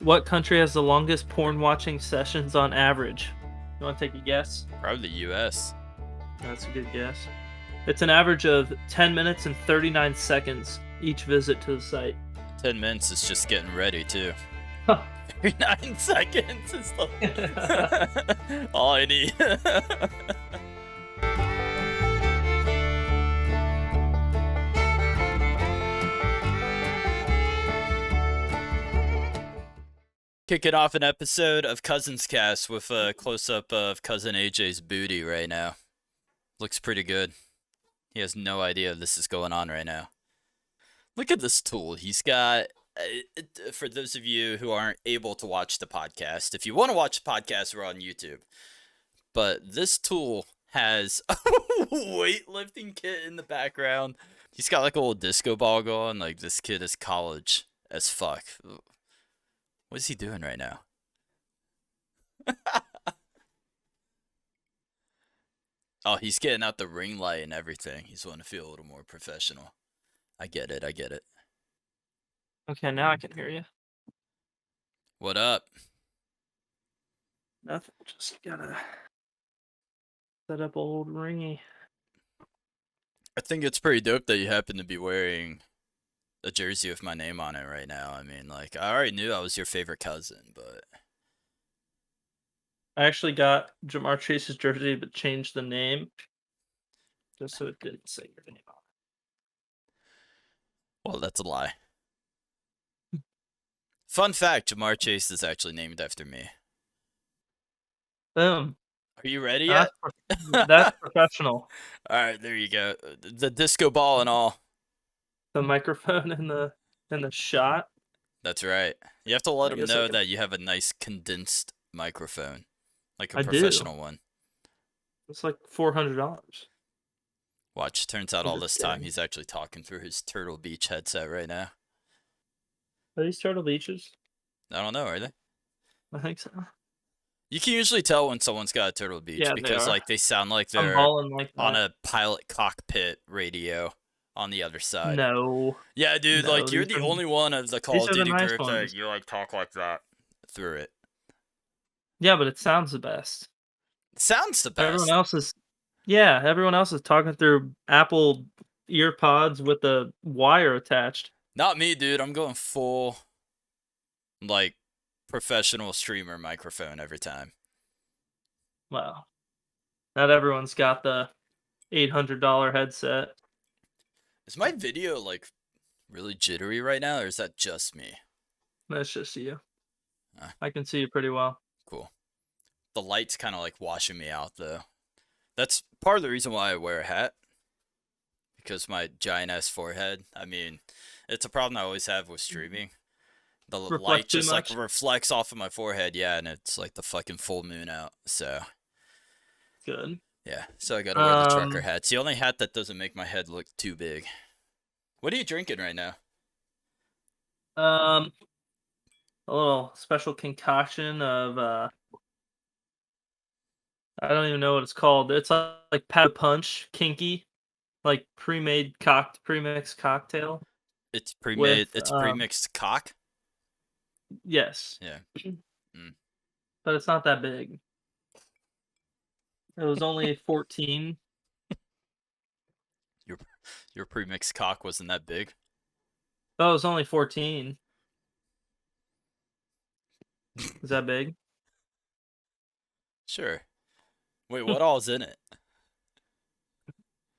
What country has the longest porn watching sessions on average? You want to take a guess? Probably the U.S. That's a good guess. It's an average of 10 minutes and 39 seconds each visit to the site. 10 minutes is just getting ready, too. Huh. 39 seconds is all I need. Kicking off an episode of CUZNS CAST with a close-up of Cuzn AJ's booty right now. Looks pretty good. He has no idea this is going on right now. Look at this tool. He's got, for those of you who aren't able to watch the podcast, if you want to watch the podcast, we're on YouTube. But this tool has a weightlifting kit in the background. He's got like a little disco ball going. Like, this kid is college as fuck. What is he doing right now? Oh, he's getting out the ring light and everything. He's wanting to feel a little more professional. I get it. Okay, now I can hear you. What up? Nothing. Just gotta set up old ringy. I think it's pretty dope that you happen to be wearing a jersey with my name on it right now. I mean, like, I already knew I was your favorite cousin, but I actually got Jamar Chase's jersey, but changed the name just so it didn't say your name on it. Well, that's a lie. Fun fact, Jamar Chase is actually named after me. Boom. Are you ready yet? That's professional. Alright, there you go. The disco ball and all. The microphone in the shot. That's right. You have to let them know that you have a nice condensed microphone. Like a professional one. It's like $400. Watch, turns out all this time he's actually talking through his Turtle Beach headset right now. Are these Turtle Beaches? I don't know, are they? I think so. You can usually tell when someone's got a Turtle Beach because like they sound like they're on a pilot cockpit radio on the other side. No. Yeah, dude, no, like you're the only one of the Call of Duty group that you like talk like that through it. Yeah, but it sounds the best. It sounds the best. Everyone else is talking through Apple EarPods with a wire attached. Not me, dude. I'm going full like professional streamer microphone every time. Wow. Not everyone's got the $800 headset. Is my video like really jittery right now, or is that just me? That's just you. I can see you pretty well. Cool. The light's kind of like washing me out though. That's part of the reason why I wear a hat. Because my giant ass forehead. I mean, it's a problem I always have with streaming. The light just like reflects off of my forehead, yeah, and it's like the fucking full moon out. So good. Yeah, so I gotta wear the trucker hat. It's the only hat that doesn't make my head look too big. What are you drinking right now? A little special concoction of I don't even know what it's called. It's like Pat Punch, kinky, like pre-mixed cocktail. It's pre-made. It's pre-mixed cock. Yes. Yeah. But it's not that big. It was only 14. Your pre-mixed cock wasn't that big? Oh, it was only 14. Is that big? Sure. Wait, what all's in it?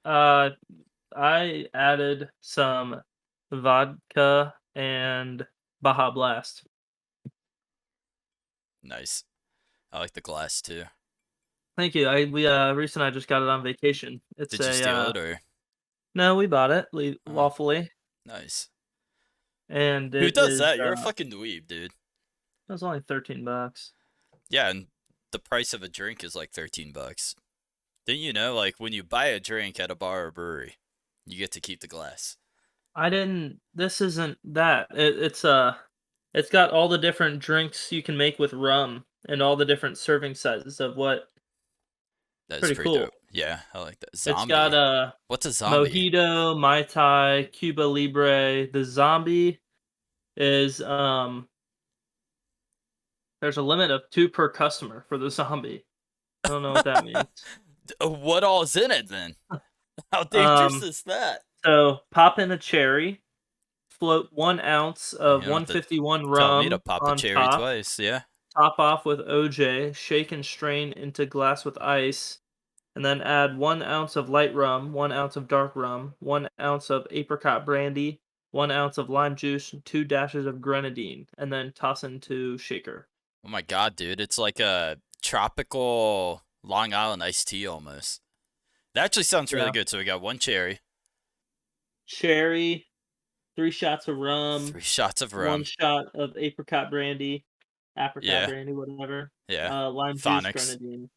I added some vodka and Baja Blast. Nice. I like the glass too. Thank you. We recently I just got it on vacation. Did you steal it or? No, we bought it lawfully. Nice. And who does that? You're a fucking dweeb, dude. It was only $13. Yeah, and the price of a drink is like $13. Didn't you know, like, when you buy a drink at a bar or brewery, you get to keep the glass? I didn't. This isn't that. It's got all the different drinks you can make with rum and all the different serving sizes of what. That's pretty cool. Dope. Yeah, I like that. Zombie. It's got what's a zombie? Mojito, Mai Tai, Cuba Libre. The zombie is There's a limit of 2 per customer for the zombie. I don't know what that means. What all's in it then? How dangerous Um, is that? so pop in a cherry, float 1 ounce You of don't have to 151 tell me to rum pop a on cherry top, twice. Yeah. top off with OJ, shake and strain into glass with ice, and then add 1 ounce of light rum, 1 ounce of dark rum, 1 ounce of apricot brandy, 1 ounce of lime juice, and 2 dashes of grenadine, and then toss into shaker. Oh my god, dude. It's like a tropical Long Island iced tea almost. That actually sounds really Yeah. good. So we got 1 cherry, Cherry, 3 shots of rum, 3 shots of 1 rum. shot of apricot brandy, apricot Yeah. brandy, whatever, Yeah. lime juice, Phonics. grenadine,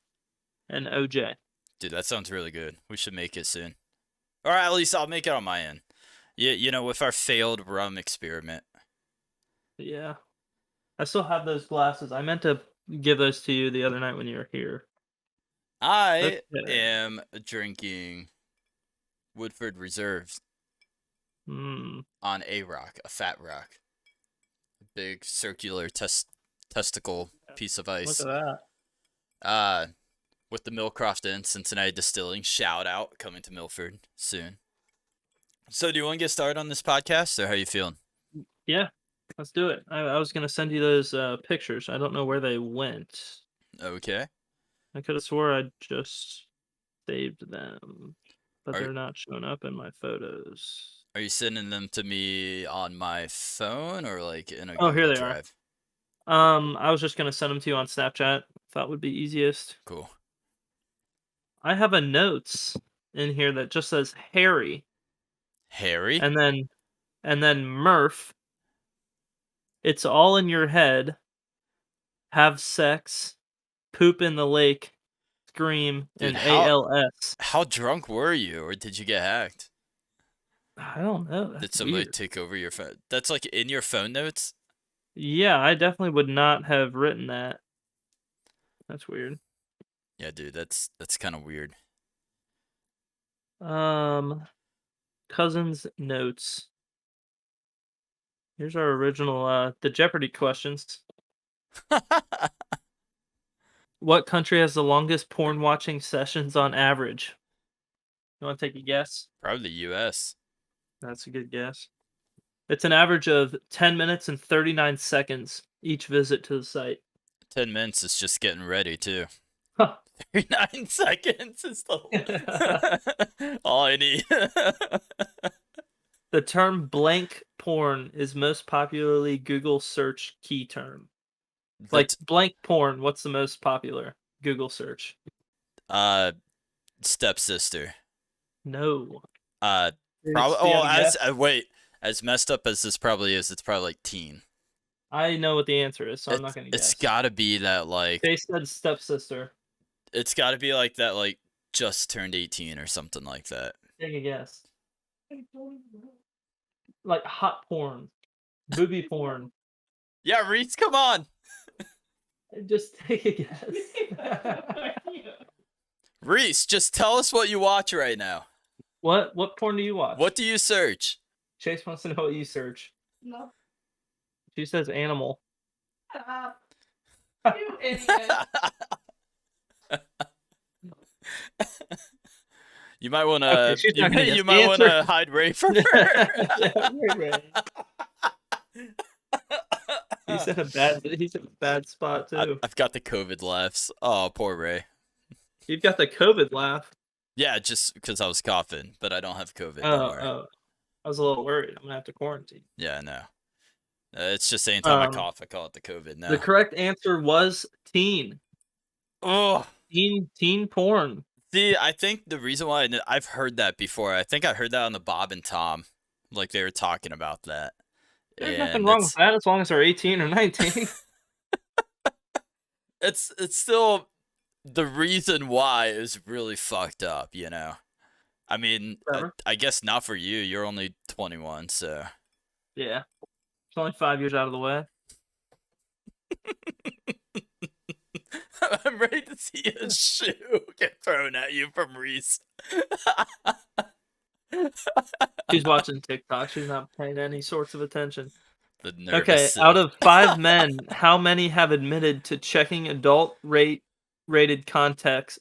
and OJ. Dude, that sounds really good. We should make it soon. Or at least I'll make it on my end. Yeah, with our failed rum experiment. Yeah. I still have those glasses. I meant to give those to you the other night when you were here. I Okay. am drinking Woodford Reserves Hmm. on a rock, a fat rock. Big circular testicle piece of Look at ice. that. Uh, with the Millcroft Inn, Cincinnati Distilling. Shout out, coming to Milford soon. So, do you want to get started on this podcast, or how you feeling? Yeah. Let's do it. I was gonna send you those pictures. I don't know where they went. Okay. I could have swore I just saved them, but Are they're not showing up in my photos. Are you sending them to me on my phone or like in a Oh, here Google they are. Drive? I was just gonna send them to you on Snapchat. Thought would be easiest. Cool. I have a notes in here that just says Harry, Harry? and then Murph. It's all in your head. Have sex, poop in the lake, scream, Dude, and ALS. how drunk were you, or did you get hacked? I don't know. Did That's somebody weird. take over your phone? That's like in your phone notes? Yeah, I definitely would not have written that. That's weird. Yeah, dude, that's kind of weird. Um, Cousins notes. Here's our original the Jeopardy questions. What country has the longest porn watching sessions on average? You want to take a guess? Probably the U.S. That's a good guess. It's an average of 10 minutes and 39 seconds each visit to the site. 10 minutes is just getting ready, too. Huh. 39 seconds is all I need. The term blank porn is most popularly Google search key term. Like That's blank porn, what's the most popular Google search? uh stepsister. No. Uh Do Probably. you Oh, have a guess? wait. As messed up as this probably is, it's probably like teen. I know what the answer is, so I'm not It's gonna it's guess. got to be that like They said stepsister. it's got to be like that like just turned 18 or something like that. Take a guess. Like hot porn, booby porn. Yeah, Reese, come on. Just take a guess. Reese, just tell us what you watch right now. What porn do you watch? What do you search? Chase wants to know what you search. No. She says animal. You idiot. You might want Okay, to she's not gonna guess. you The might want to answer- hide Ray from her. Yeah, right. He's in a bad spot too. I've got the COVID laughs. Oh, poor Ray. You've got the COVID laugh. Yeah, just because I was coughing, but I don't have COVID. Oh, Don't worry. I was a little worried. I'm gonna have to quarantine. Yeah, no. It's just anytime I Um, cough, I call it the COVID now. The correct answer was teen. Oh, Teen porn. see, I think the reason why I've heard that before. I think I heard that on the Bob and Tom, like they were talking about that. There's And nothing wrong with that as long as they're 18 or 19. it's still the reason why is really fucked up, I mean, Whatever. I guess not for you. You're only 21, so. Yeah. It's only 5 years out of the way. I'm ready to see a shoe get thrown at you from Reese. She's watching TikTok. She's not paying any sorts of attention. The nervous Okay, out silk. of 5 men, how many have admitted to checking rated content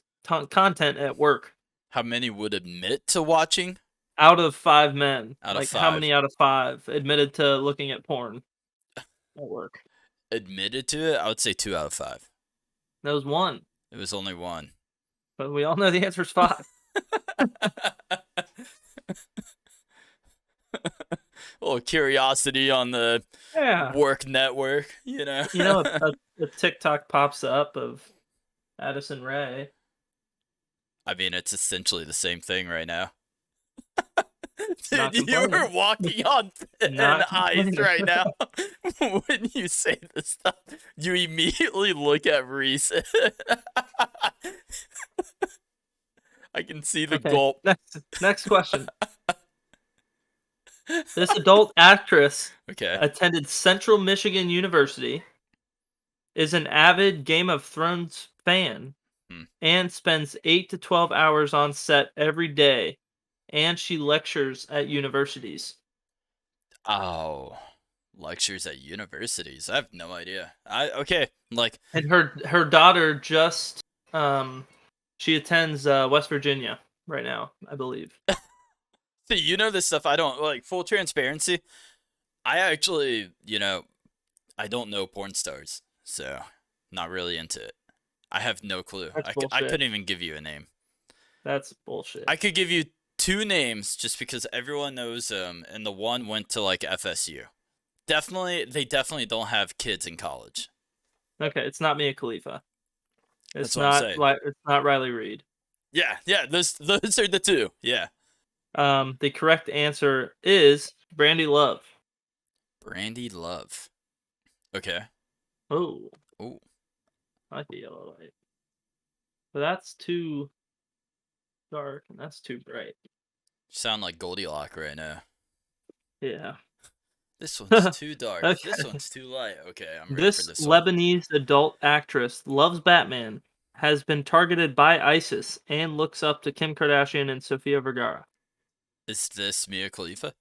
at work? How many would admit to watching? Out of 5 men, Out of like, how 5. many out of 5 admitted to looking at porn at work? Admitted to it? I would say 2 out of 5. That was 1, It was only 1. but we all know the answer is 5. A little curiosity on the Yeah. work network, you know? You know, a TikTok pops up of Addison Rae. I mean, it's essentially the same thing right now. Not Dude, you were complaining. walking on thin Not ice complaining. right now. When you say this stuff, you immediately look at Reese. I can see the Okay, gulp. next question. This adult actress Okay. attended Central Michigan University, is an avid Game of Thrones fan, Hmm. and spends 8 to 12 hours on set every day, and she lectures at universities. Oh, lectures at universities. I have no idea. Okay, like And her daughter just she attends West Virginia right now, I believe. so you know this stuff. I don't like full transparency. I actually, I don't know porn stars, so not really into it. I have no clue. That's I bullshit. couldn't even give you a name. That's bullshit. I could give you 2 names just because everyone knows them, and the one went to like FSU. They definitely don't have kids in college. Okay, it's not Mia Khalifa. That's what I'm saying. It's not Riley Reid. Yeah. Those are the 2. Yeah. The correct answer is Brandy Love. Brandy Love. Okay. Oh, Ooh. I like the yellow light. But that's too dark and that's too bright. You sound like Goldilocks right now. Yeah. This one's too dark. Okay. This one's too light. Okay, I'm ready This for this one. Lebanese adult actress loves Batman, has been targeted by ISIS, and looks up to Kim Kardashian and Sofia Vergara. Is this Mia Khalifa?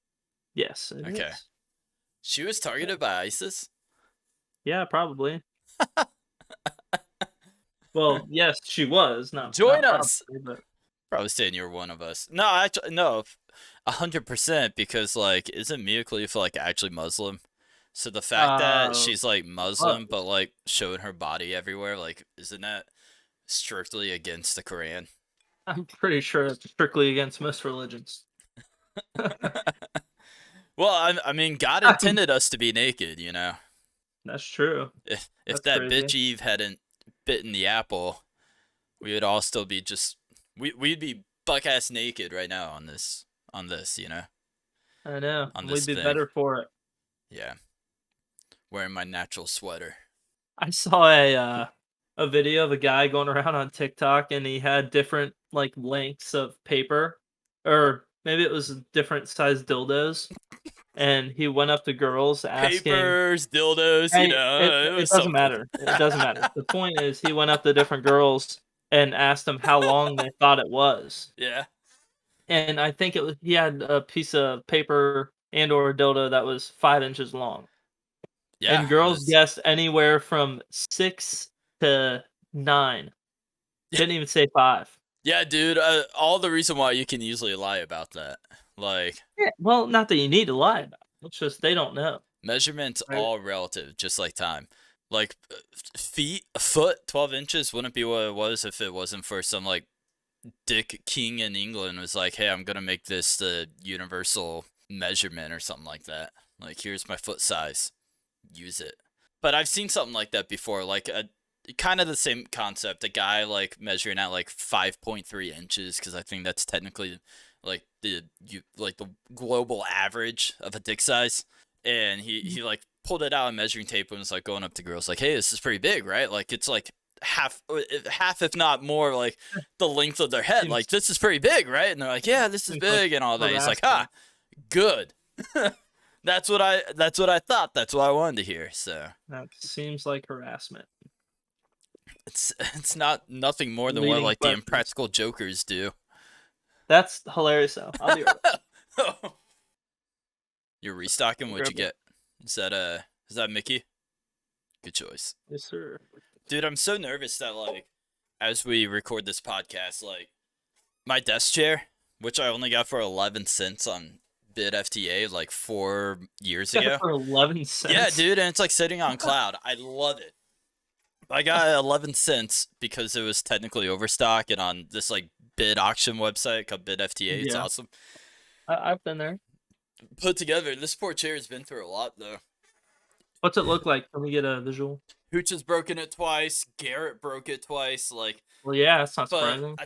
Yes, it Okay. is. She was targeted by ISIS? Yeah, probably. Well, yes, she was. Join Not us! probably, but Probably saying you're one of us. No, actually, no, 100%, because, like, isn't Mia Khalifa, like, actually Muslim? So the fact that she's, like, Muslim, but, like, showing her body everywhere, like, isn't that strictly against the Quran? I'm pretty sure it's strictly against most religions. Well, I mean, God intended us to be naked, you know? That's true. If That's that crazy. bitch Eve hadn't bitten the apple, we would all still be we'd be buck ass naked right now on this, you know? I know. On We'd this be thing. better for it. Yeah. Wearing my natural sweater. I saw a video of a guy going around on TikTok, and he had different like lengths of paper, or maybe it was different sized dildos, and he went up to girls asking, Papers, dildos, "Hey, it it was doesn't something. matter. It doesn't matter." The point is, he went up to different girls and asked them how long they thought it was, Yeah. and I think he had a piece of paper and or a dildo that was 5 inches long. Yeah. And girls guessed anywhere from 6 to 9. Didn't even say 5. Yeah, dude. All the reason why you can easily lie about that. Like, Yeah, well, not that you need to lie about it. It's just they don't know. measurements Right. all relative, just like time. Like, feet, a foot, 12 inches wouldn't be what it was if it wasn't for some, like, Dick King in England was like, hey, I'm going to make this the universal measurement or something like that. Like, here's my foot size. Use it. But I've seen something like that before, like kind of the same concept. A guy like measuring at like 5.3 inches, because I think that's technically like the global average of a dick size. And he like pulled it out on measuring tape and was like going up to girls like, hey, this is pretty big, right? Like it's like half if not more like the length of their head. Like this is pretty big, right? And they're like, yeah, this is big and all that. He's like, good. That's what I thought. That's what I wanted to hear. So That seems like harassment. it's nothing more than what like the impractical jokers do. That's hilarious though. I'll be right back. You're restocking? What'd you get? Is that Mickey? Good choice. Yes, sir. Dude, I'm so nervous that like as we record this podcast, like my desk chair, which I only got for 11 cents on bid FTA like 4 years Got it ago. for 11 Yeah, cents. dude, and it's like sitting on cloud. I love it. I got 11 cents because it was technically overstock and on this like bid auction website called bid FTA. It's Yeah, awesome. I've been there. Put together. This poor chair has been through a lot though. What's it look like? Can we get a visual? Hooch has broken it twice. Garrett broke it twice. Like, Well, yeah, that's not but surprising.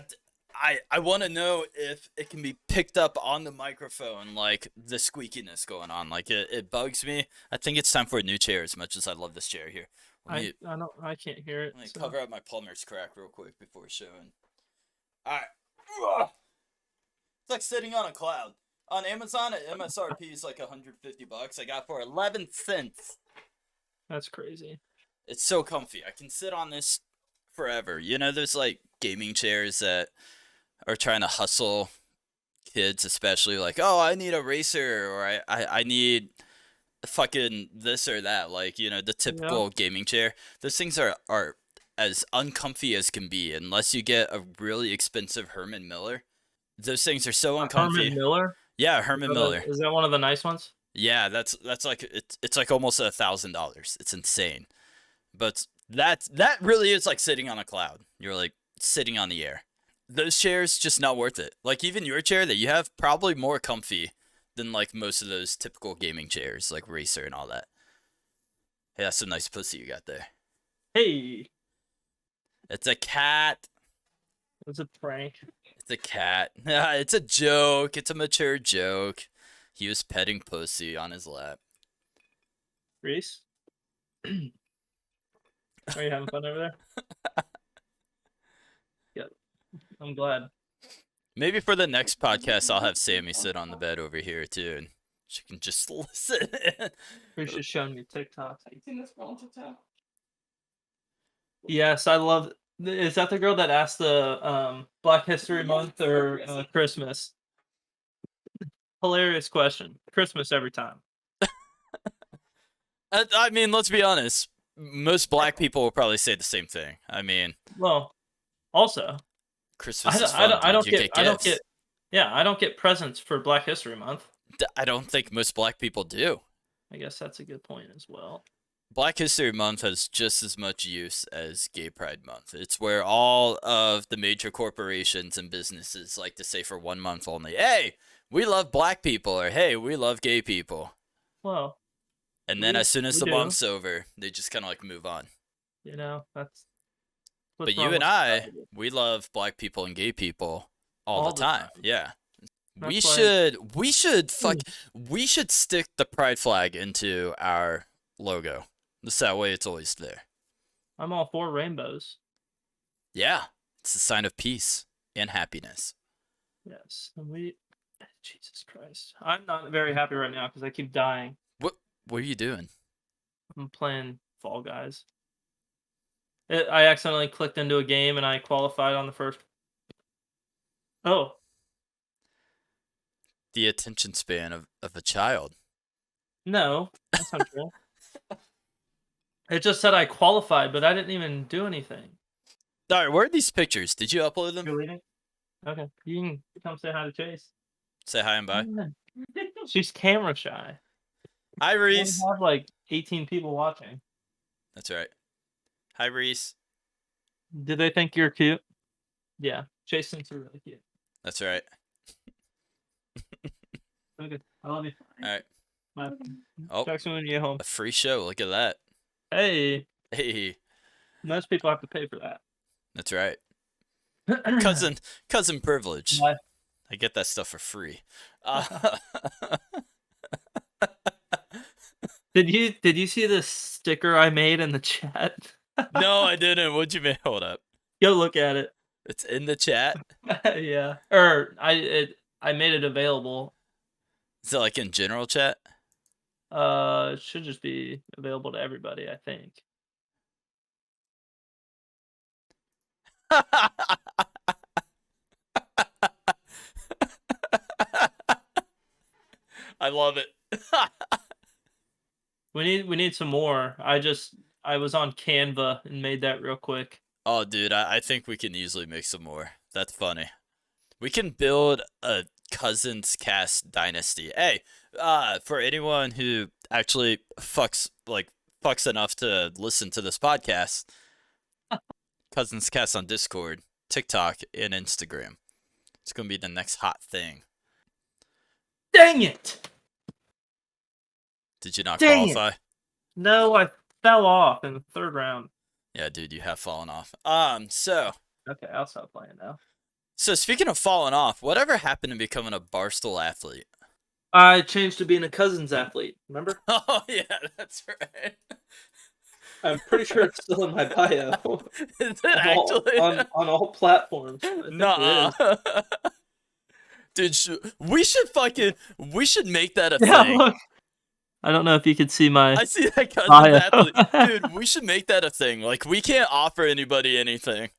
I want to know if it can be picked up on the microphone, like the squeakiness going on. Like it bugs me. I think it's time for a new chair. As much as I love this chair here. I can't hear it. Let me So. cover up my plumber's crack real quick before showing. All right. It's like sitting on a cloud. On Amazon, at MSRP is like $150. I got for 11 cents. That's crazy. It's so comfy. I can sit on this forever. You know, there's like gaming chairs that are trying to hustle kids, especially like, oh, I need a racer or I need fucking this or that. Like, you know, the Yeah. typical gaming chair. Those things are as uncomfy as can be unless you get a really expensive Herman Miller. Those things are so uncomfy. Herman Miller? Yeah, Herman Miller. Is that one of the nice ones? Yeah, that's like it's like almost $1,000. It's insane. But that really is like sitting on a cloud. You're like sitting on the air. Those chairs just not worth it. Like even your chair that you have probably more comfy than like most of those typical gaming chairs, like Racer and all that. Hey, that's some nice pussy you got there. Hey, It's a cat. it's a prank. It's a cat. It's a joke. It's a mature joke. He was petting pussy on his lap. Reese? Are you having fun over there? Yeah, I'm glad. Maybe for the next podcast, I'll have Sammy sit on the bed over here too, and she can just listen. Reese is showing me TikTok. Yes, I love. Is that the girl that asked the Black History Month or Christmas? Hilarious question. Christmas every time. I mean, let's be honest. Most black people will probably say the same thing. I mean, Well, also, Christmas is fun. I don't You get, get gifts. I don't get presents for Black History Month. I don't think most black people do. I guess that's a good point as well. Black History Month has just as much use as Gay Pride Month. It's where all of the major corporations and businesses like to say for 1 month only, hey, we love black people, or hey, we love gay people. Well, And then as soon as we the do. month's over, they just kind of like move on. You know, that's. But you and I, we love black people and gay people all the time. Yeah. We should stick the pride flag into our logo. Just that way it's always there. I'm all for rainbows. Yeah. It's a sign of peace and happiness. Yes, and Jesus Christ, I'm not very happy right now because I keep dying. What are you doing? I'm playing Fall Guys. I accidentally clicked into a game and I qualified on the first. Oh, The attention span of a child. no, that's not true. It just said I qualified, but I didn't even do anything. All right, where are these pictures? Did you upload them? You're leaving? Okay, you can come say hi to Chase. Say hi and bye. She's camera shy. Hi, We Reese. have like 18 people watching. That's right. Hi, Reese. Do they think you're cute? Yeah, Chase thinks you're really cute. That's right. Okay, I love you. All right. Bye. Oh, Talk to you when you get home. a free show. Look at that. Hey, Hey, most people have to pay for that. that's right. Cousin privilege. Bye. I get that stuff for free. Did you see the sticker I made in the chat? No, I didn't. What'd you make? Hold up. Go look at it. It's in the chat. Yeah, or I made it available. Is it like in general chat? It should just be available to everybody, I think. I love it. We need some more. I was on Canva and made that real quick. Oh, dude, I think we can easily make some more. That's funny. We can build a CUZNS CAST dynasty. Hey, for anyone who actually fucks enough to listen to this podcast, CUZNS CAST on Discord, TikTok, and Instagram. It's gonna be the next hot thing. Dang it! Did you not Dang it! qualify? No, I fell off in the third round. Yeah, dude, you have fallen off. So Okay, I'll stop playing now. speaking of falling off, whatever happened to becoming a Barstool athlete? I changed to being a Cuzns athlete. Remember? Oh yeah, that's right. I'm pretty sure it's still in my bio. Is it actually? On all platforms. I think Nuh-uh. it is. Dude, we should make that a Yeah, thing. look. I don't know if you could see my I see that Cuzn bio. athlete. Dude, we should make that a thing. Like, we can't offer anybody anything.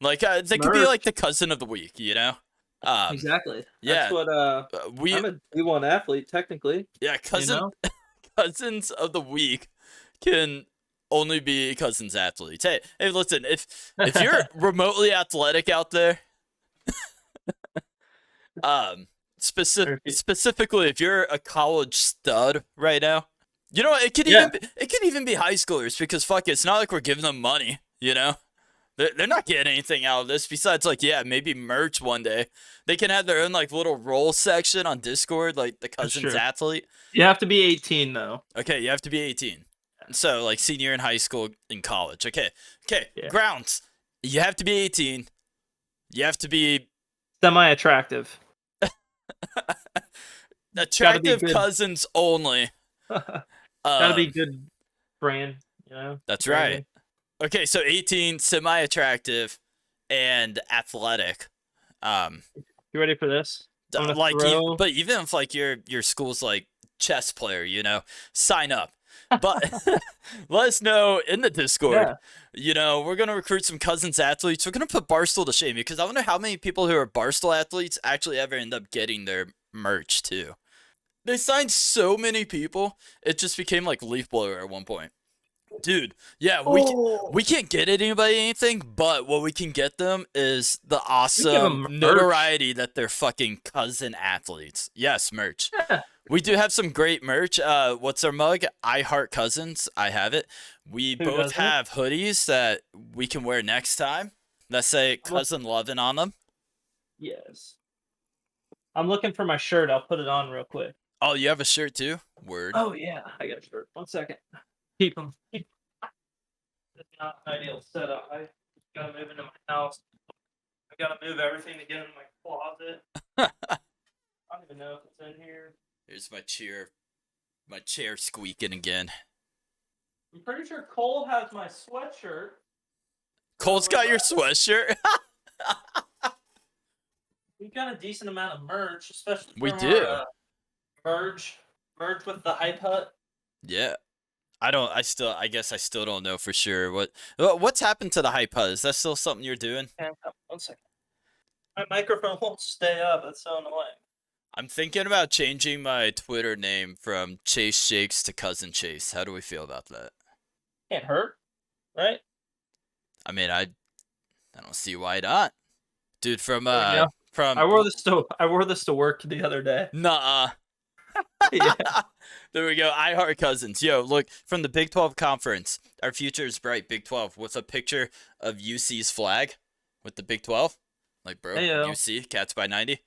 Like, they could be Merch. like the cousin of the week, you know? Exactly. Yeah. That's what I'm a D1 athlete technically. Yeah, cousins of the week can only be Cuzns athletes. Hey, listen, if you're remotely athletic out there, specifically if you're a college stud right now, you know what, it could even be high schoolers, because fuck it, it's not like we're giving them money, you know? They're not getting anything out of this besides, like, yeah, maybe merch one day. They can have their own, like, little role section on Discord, like the Cuzns athlete. You have to be 18 though. Okay, you have to be 18. So, like, senior in high school and college. Okay. Yeah. Grounds. You have to be 18. You have to be Semi-attractive. attractive cousins only. Gotta be good brand, you know? That's right. Okay, so 18, semi-attractive, and athletic. You ready for this? Like, but even if, like, your school's like chess player, you know, sign up. But let us know in the Discord. Yeah. You know, we're gonna recruit some Cuzns athletes. We're gonna put Barstool to shame, because I wonder how many people who are Barstool athletes actually ever end up getting their merch too. They signed so many people, it just became like leaf blower at one point. Dude, yeah, we can't get anybody anything, but what we can get them is the awesome notoriety that they're fucking Cuzn athletes. Yes, merch. Yeah. We do have some great merch. What's our mug? I Heart Cousins. I have it. We both have hoodies that we can wear next time that say Cuzn Lovin' on them. Yes. I'm looking for my shirt. I'll put it on real quick. Oh, you have a shirt too? Word. Oh yeah, I got a shirt. 1 second. Keep them. It's not an ideal setup. I gotta move into my house. I gotta move everything to get in my closet. I don't even know if it's in here. Here's my chair squeaking again. I'm pretty sure Cole has my sweatshirt. Cole's got your sweatshirt? We've got a decent amount of merch, especially we do. Merge with the Hype Hut. Yeah. I guess I still don't know for sure what's happened to the Hype Hut. Is that still something you're doing? 1 second. My microphone won't stay up. That's so annoying. I'm thinking about changing my Twitter name from Chase Shakes to Cuzn Chase. How do we feel about that? Can't hurt, right? I mean, I don't see why not. Dude, I wore this to work the other day. Nuh-uh. Yeah. There we go. I Heart Cousins. Yo, look, from the Big 12 Conference, our future is bright, Big 12, with a picture of UC's flag with the Big 12. Like, bro, Hey-o. UC, Cats by 90.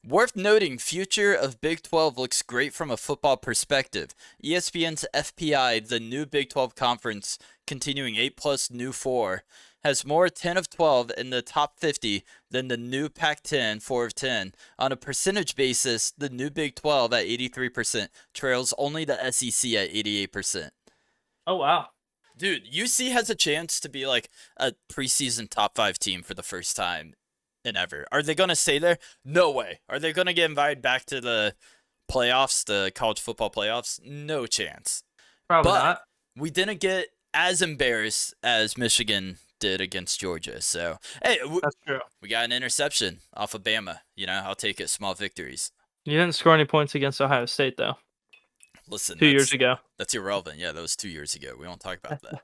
Worth noting, future of Big 12 looks great from a football perspective. ESPN's FPI, the new Big 12 Conference, continuing 8+ new 4, has more 10 of 12 in the top 50 than the new Pac-10, 4 of 10. On a percentage basis, the new Big 12 at 83% trails only the SEC at 88%. Oh, wow. Dude, UC has a chance to be like a preseason top 5 team for the first time in ever. Are they going to stay there? No way. Are they going to get invited back to the playoffs, the college football playoffs? No chance. Probably not. We didn't get as embarrassed as Michigan did against Georgia. So, hey, that's true. We got an interception off of Bama. You know, I'll take it. Small victories. You didn't score any points against Ohio State, though. Listen, 2 years ago. that's irrelevant. Yeah, that was 2 years ago. We don't talk about that.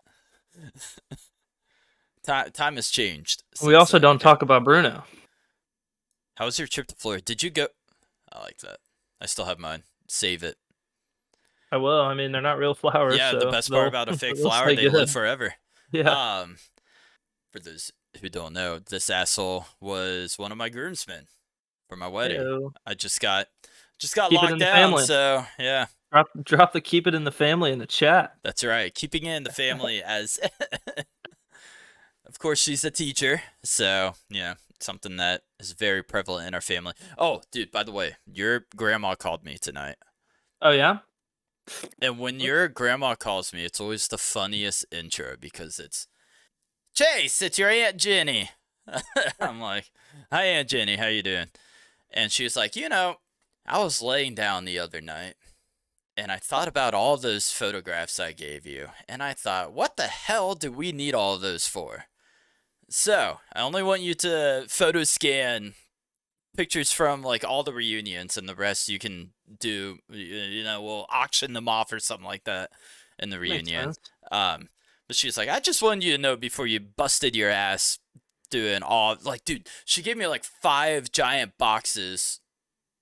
Time has changed We since also then. don't Okay. talk about Bruno. How was your trip to Florida? Did you go? I like that. I still have mine. Save it. I will. I mean, they're not real flowers, Yeah, the so best part they'll about a fake they'll flower, stay they live good. forever. Yeah. Um, for those who don't know, this asshole was one of my groomsmen for my wedding. Heyo. I just got Keep it locked in the down, family. so yeah, Drop the keep it in the family in the chat. that's right. Keeping it in the family as, of course, she's a teacher, so yeah, something that is very prevalent in our family. Oh, dude, by the way, your grandma called me tonight. Oh yeah. And when your grandma calls me, it's always the funniest intro because it's Chase, it's your Aunt Jenny. I'm like, hi Aunt Jenny, how you doing? And she was like, I was laying down the other night and I thought about all those photographs I gave you, and I thought, what the hell do we need all of those for? So I only want you to photo scan pictures from like all the reunions, and the rest you can do. We'll auction them off or something like that in the Makes reunion. sense. But she was like, I just wanted you to know before you busted your ass doing all like, dude. She gave me like 5 giant boxes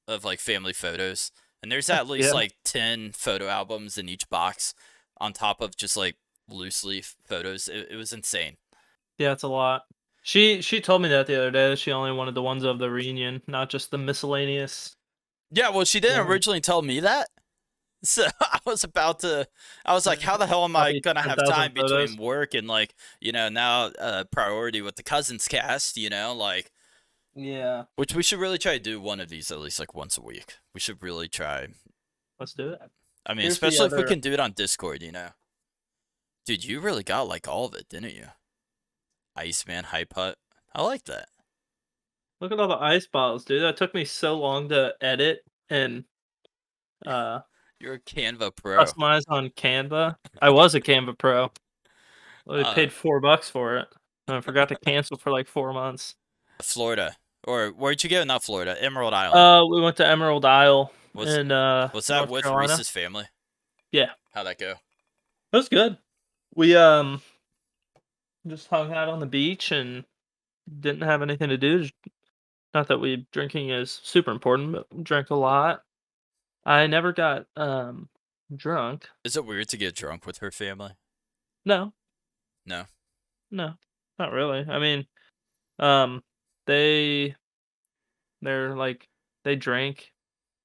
of like family photos, and there's at least Yeah. like 10 photo albums in each box, on top of just like loose leaf photos. It was insane. Yeah, it's a lot. She told me that the other day that she only wanted the ones of the reunion, not just the miscellaneous Yeah, well, she didn't one. originally tell me that. So I was like, how the hell am I Copy gonna have 10,000 time between photos. work and like, now priority with the CUZNS cast, like, Yeah. which we should really try to do one of these at least like once a week. We should really try. Let's do it. I mean, Here's the especially if we other. can do it on Discord. Dude, you really got like all of it, didn't you? Iceman, Hype Hut. I like that. Look at all the ice bottles, dude. That took me so long to edit and uh You're a Canva pro. customize on Canva. I was a Canva pro. I Uh, paid $4 for it. And I forgot to cancel for like 4 months. Florida. Or where'd you go? Not Florida, Emerald Island. We went to Emerald Isle Was in was that North with Carolina. Reese's family? Yeah, How'd that go? it was good. We just hung out on the beach and didn't have anything to do. Not that drinking is super important, but we drank a lot. I never got drunk. Is it weird to get drunk with her family? No, No. no, not really. I mean, um, they they're like they drink.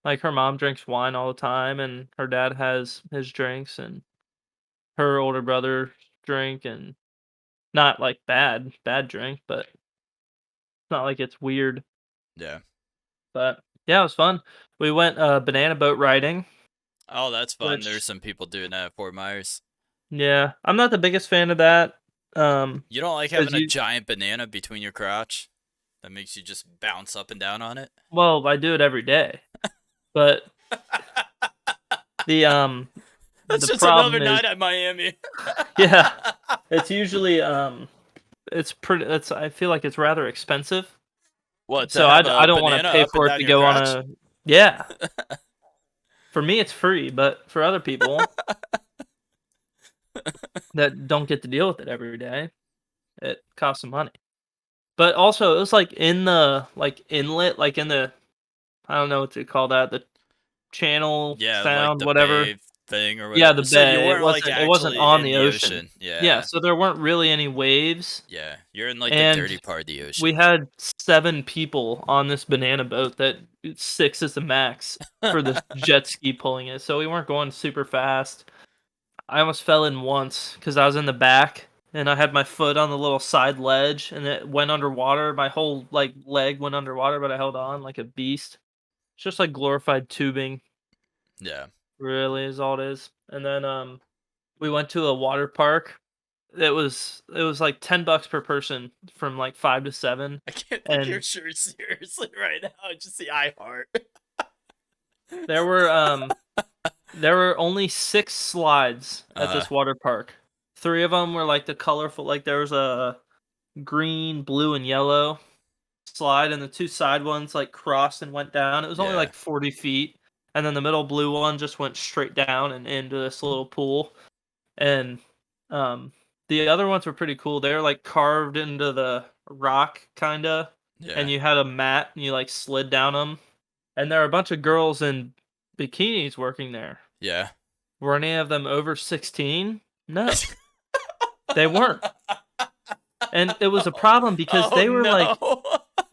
Like her mom drinks wine all the time, and her dad has his drinks, and her older brother drink, and not like bad drink, but it's not like it's weird. Yeah. But yeah, it was fun. We went banana boat riding, Oh, that's fun. There's which some people doing that at Fort Myers. yeah, I'm not the biggest fan of that. You don't like Cause having a you giant banana between your crotch that makes you just bounce up and down on it? well, I do it every day, but the That's the just another problem is night at Miami. yeah, it's usually it's pretty. It's I feel like it's rather expensive, What, to so have I a don't want banana to pay up and for it down to your go on crotch? a yeah. For me, it's free, but for other people that don't get to deal with it every day, it costs some money. But also, it was like in the like inlet, like in the I don't know what to call that, the channel Yeah, like sound, the whatever. bay thing or Yeah, whatever. the So you bay. weren't like It wasn't actually on in the the ocean. ocean. Yeah, Yeah. so there weren't really any waves, Yeah. You're in like the and dirty part of the we ocean. had 7 people on this banana boat that 6 is the max for the jet ski pulling it, so we weren't going super fast. I almost fell in once because I was in the back and I had my foot on the little side ledge and it went underwater. My whole like leg went underwater, but I held on like a beast. It's just like glorified tubing, Yeah. really is all it is. And then we went to a water park. It was like $10 per person from like 5 to 7. I can't take your And shirt seriously right now. I just see I heart. there were there were only 6 slides at Uh, this water park. 3 of them were like the colorful like there was a green, blue, and yellow slide, and the 2 side ones like crossed and went down. It was only yeah. like 40 feet, and then the middle blue one just went straight down and into this little pool. And the other ones were pretty cool. They were like carved into the rock, kinda, Yeah. and you had a mat and you like slid down them. And there are a bunch of girls in bikinis working there. Yeah. Were any of them over 16? No, they weren't. And it was a problem because Oh they were like, no.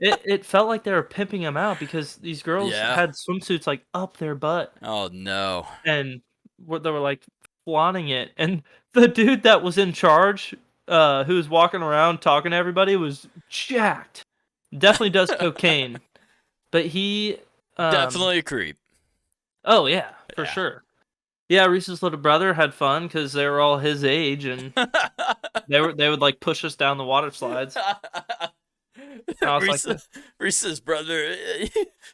it felt like they were pimping them out because these girls Yeah. had swimsuits like up their butt Oh no. and they were like flaunting it. And the dude that was in charge, who was walking around talking to everybody, was jacked. Definitely does cocaine, but he, Definitely a creep. oh yeah, for Yeah. sure. Yeah, Reese's little brother had fun because they were all his age, and they would like push us down the water slides. And I was like, Reese's brother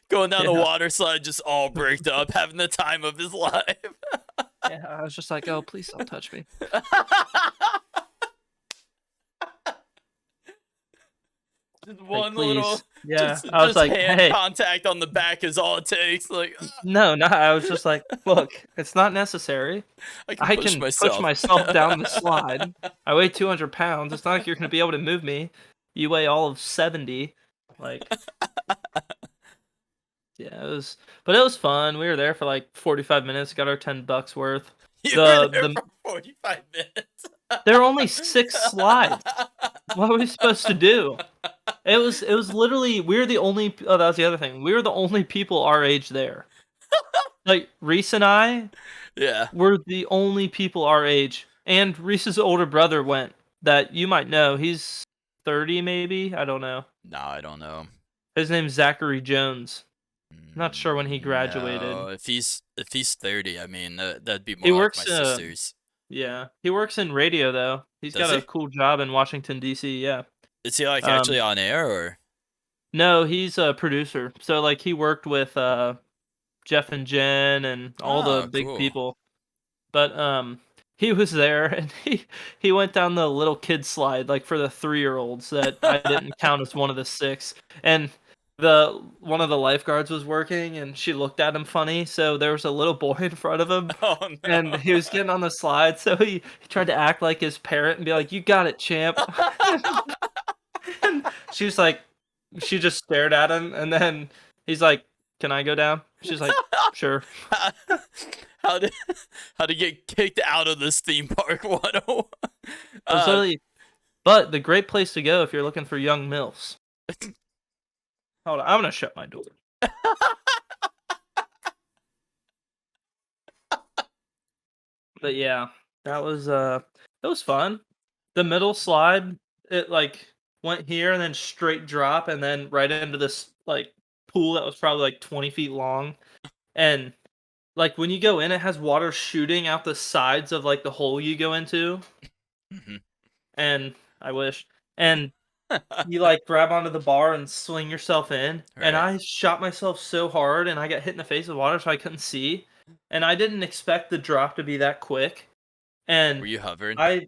going down the yeah, water slide, just all bricked up, having the time of his life. yeah. I was just like, oh, please don't touch me. Just Like, one little, please. Yeah, just I was like, hand hey, contact on the back is all it takes. Like, no, no. I was just like, look, it's not necessary. I can I push can push myself. myself down the slide. I weigh 200 pounds. It's not like you're gonna be able to move me. You weigh all of 70. Like, yeah, but it was fun. We were there for like 45 minutes. Got our $10 worth. You were there The for 45 minutes. There are only 6 slides. What were we supposed to do? It was literally we were the only. Oh, that was the other thing. We were the only people our age there. Like Reese and I Yeah. were the only people our age, and Reese's older brother went. That you might know. He's 30, maybe. I don't know. No, I don't know. His name's Zachary Jones. Not sure when he graduated. No, if he's 30, I mean that'd be He more like my works. sisters. Yeah, he works in radio though. He's Does got a he? cool job in Washington D.C. Yeah. Is he like Um, actually on air or? no, he's a producer. So like he worked with Jeff and Jen and all the Oh, big cool. people. But he was there and he went down the little kid slide like for the 3-year-olds that I didn't count as one of the 6. And one of the lifeguards was working and she looked at him funny, so there was a little boy in front of him Oh and no. he was getting on the slide, so he tried to act like his parent and be like, "You got it, champ." And she was like, she just stared at him, and then he's like, "Can I go down?" She's like, "Sure." how to how to get kicked out of this theme park 101. It was literally, but the great place to go if you're looking for young milfs. Hold on, I'm gonna shut my door. But yeah, it was fun. The middle slide, it like went here and then straight drop and then right into this like pool that was probably like 20 feet long. And like when you go in, it has water shooting out the sides of like the hole you go into. Mhm. And I wish. And you like grab onto the bar and swing yourself in. And Right. I shot myself so hard and I got hit in the face with water so I couldn't see. And I didn't expect the drop to be that quick. Were And you hovering? I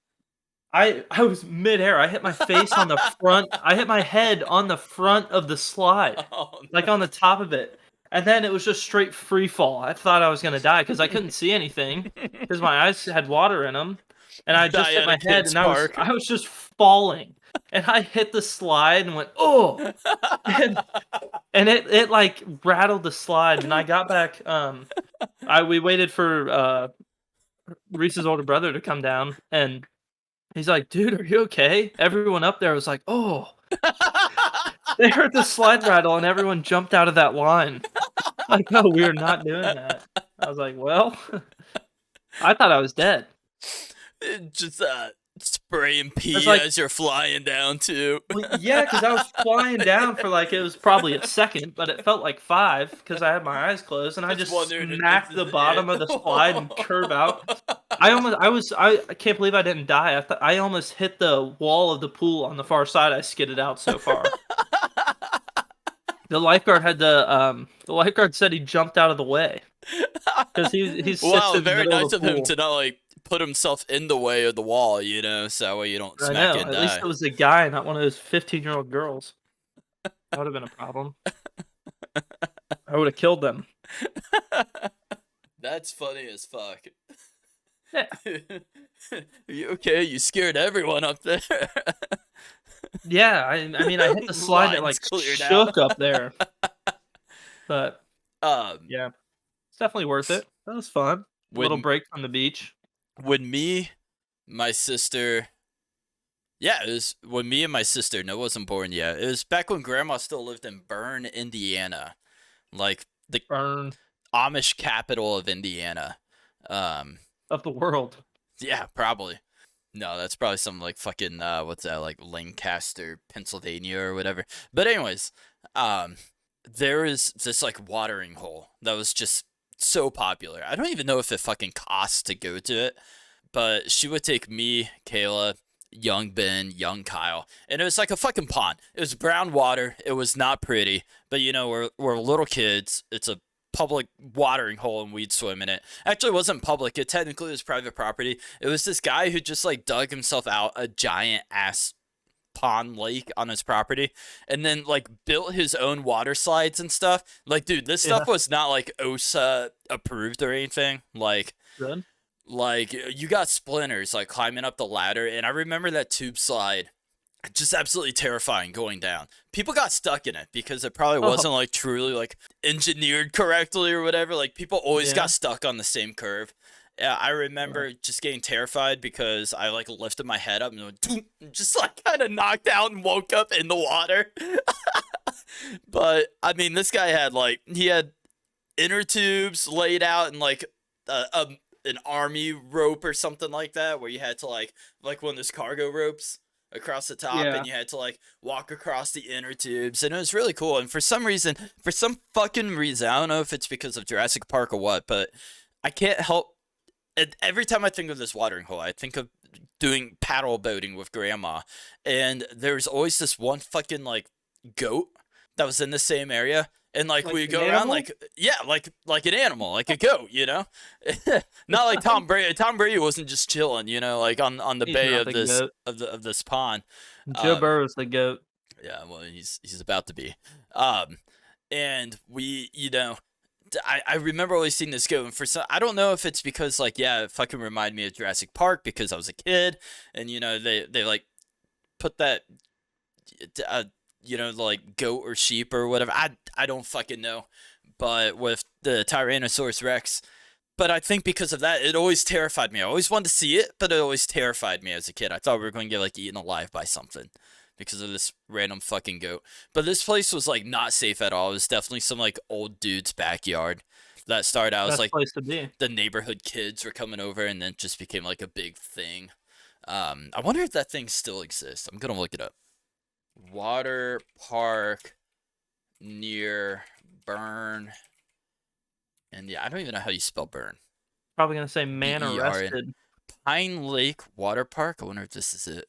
I was midair. I hit my face on the front. I hit my head on the front of the slide, Oh like on the top of it. And then it was just straight free fall. I thought I was gonna die because I couldn't see anything no. because my eyes had water in them. And I just Die hit at a my head, kid's and park. I was just falling. And I hit the slide and went, oh, and it like rattled the slide. And I got back. We waited for Reese's older brother to come down, and he's like, "Dude, are you okay?" Everyone up there was like, "Oh." They heard the slide rattle and everyone jumped out of that line. Like, "No, we're not doing that." I was like, "Well," I thought I was dead. Just spraying It's pee like, as you're flying down too. well, yeah, because I was flying down for like it was probably a second, but it felt like 5 because I had my eyes closed and I Just just wondering if this smacked the is bottom of the slide and curve out. I can't believe I didn't die. I almost hit the wall of the pool on the far side. I skidded out so far. The lifeguard said he jumped out of the way because he sits Wow, in the very middle nice of the of him pool. to not like put himself in the way of the wall, so that way you don't I smack know. it and At least die. it was a guy, not one of those 15-year-old girls. That would have been a problem. I would have killed them. That's funny as fuck. Yeah, You okay? You scared everyone up there. yeah. I mean, I hit the slide and it Lines like cleared out. shook up there, but um, yeah, it's definitely worth it. That was fun. Little when break from the beach. when me, my sister, yeah, it was when me and my sister. No, wasn't born yet. It was back when Grandma still lived in Bern, Indiana, like the Burn Amish capital of Indiana. Um, of the world. yeah, probably. No, that's probably some like fucking what's that, like Lancaster, Pennsylvania or whatever. But anyways, um there is this like watering hole that was just so popular. I don't even know if it fucking costs to go to it, but she would take me, Kayla, young Ben, young Kyle, and it was like a fucking pond. It was brown water. It was not pretty, but you know, we're little kids. It's a public watering hole and we'd swim in it. Actually, it wasn't public. It technically was private property. It was this guy who just like dug himself out a giant ass pond lake on his property and then like built his own water slides and stuff. Like, dude, this Yeah, stuff was not like OSA approved or anything. good. Like you got splinters like climbing up the ladder, and I remember that tube slide just absolutely terrifying going down. People got stuck in it because it probably Oh, wasn't like truly like engineered correctly or whatever. Like people always yeah. got stuck on the same curve. Yeah, I Yeah. remember just getting terrified because I like lifted my head up and went, "Doom," and just like kind of knocked out and woke up in the water. But I mean, this guy had like he had inner tubes laid out and like an army rope or something like that, where you had to like one of those cargo ropes across the top, and Yeah. you had to like walk across the inner tubes, and it was really cool. And for some reason, for some fucking reason, I don't know if it's because of Jurassic Park or what, but I can't help. And every time I think of this watering hole, I think of doing paddle boating with Grandma, and there's always this one fucking like goat that was in the same area, and like Like we an go around animal? like yeah, like an animal, like a goat, you know, not like Tom Brady. Tom Brady wasn't just chilling, you know, like on the He's bay not of the this goat. of this pond. Joe Um, Burrow's the goat. yeah, well, he's about to be. Um, and we, you know, I remember always seeing this go, and for some, I don't know if it's because like yeah, it fucking reminded me of Jurassic Park because I was a kid, and you know they like put that uh, you know, like goat or sheep or whatever. I don't fucking know, but with the Tyrannosaurus Rex. But I think because of that, it always terrified me. I always wanted to see it, but it always terrified me as a kid. I thought we were going to get like eaten alive by something because of this random fucking goat. But this place was like not safe at all. It was definitely some like old dude's backyard that started out as Best like place to be. the neighborhood kids were coming over, and then just became like a big thing. I wonder if that thing still exists. I'm gonna look it up. Water park near Burn, and yeah, I don't even know how you spell Burn. Probably gonna say man Bern. arrested. Pine Lake Water Park. I wonder if this is it.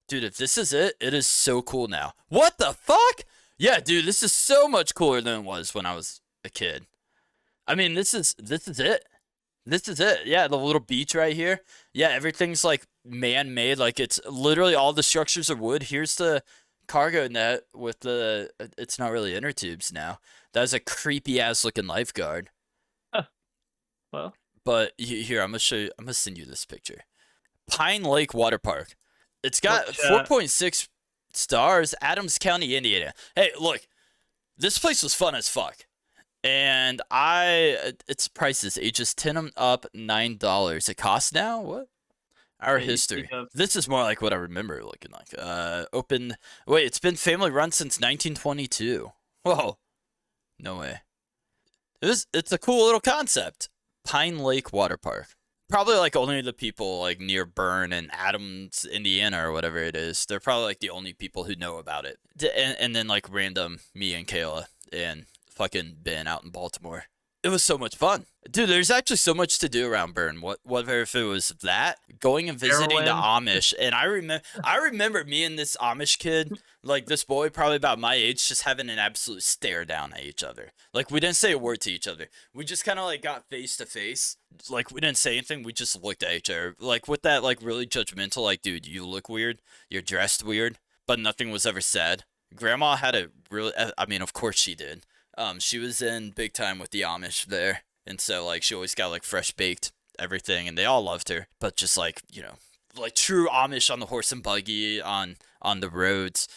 Dude, if this is it, it is so cool now. What the fuck? Yeah, dude, this is so much cooler than it was when I was a kid. I mean, this is it. This is it. Yeah, the little beach right here. Yeah, everything's like man-made. Like it's literally all the structures are wood. Here's the cargo net with the. It's not really inner tubes now. That's a creepy ass looking lifeguard. Huh, well, But here, I'm gonna show you. I'm gonna send you this picture. Pine Lake Water Park. It's what got chat? 4.6 stars. Adams County, Indiana. Hey, look, this place was fun as fuck. And its prices ages 10 and up, $9. It costs now what? Our Wait, you speak history. of This is more like what I remember it looking like. Open. Wait, it's been family run since 1922. Whoa, no way. It's a cool little concept. Pine Lake Water Park. Probably like only the people like near Bern and Adams, Indiana, or whatever it is. They're probably like the only people who know about it. And then like random me and Kayla and fucking Ben out in Baltimore. It was so much fun. Dude, there's actually so much to do around Bern. Whatever if it was that, going and visiting the heroin? Amish. And I remember me and this Amish kid, like this boy probably about my age, just having an absolute stare down at each other. Like we didn't say a word to each other. We just kind of like got face to face. Like we didn't say anything. We just looked at each other. Like with that like really judgmental like, dude, you look weird. You're dressed weird, but nothing was ever said. Grandma had a really I mean, of course she did. She was in big time with the Amish there, and so like she always got like fresh baked everything, and they all loved her. But just like like true Amish on the horse and buggy on the roads.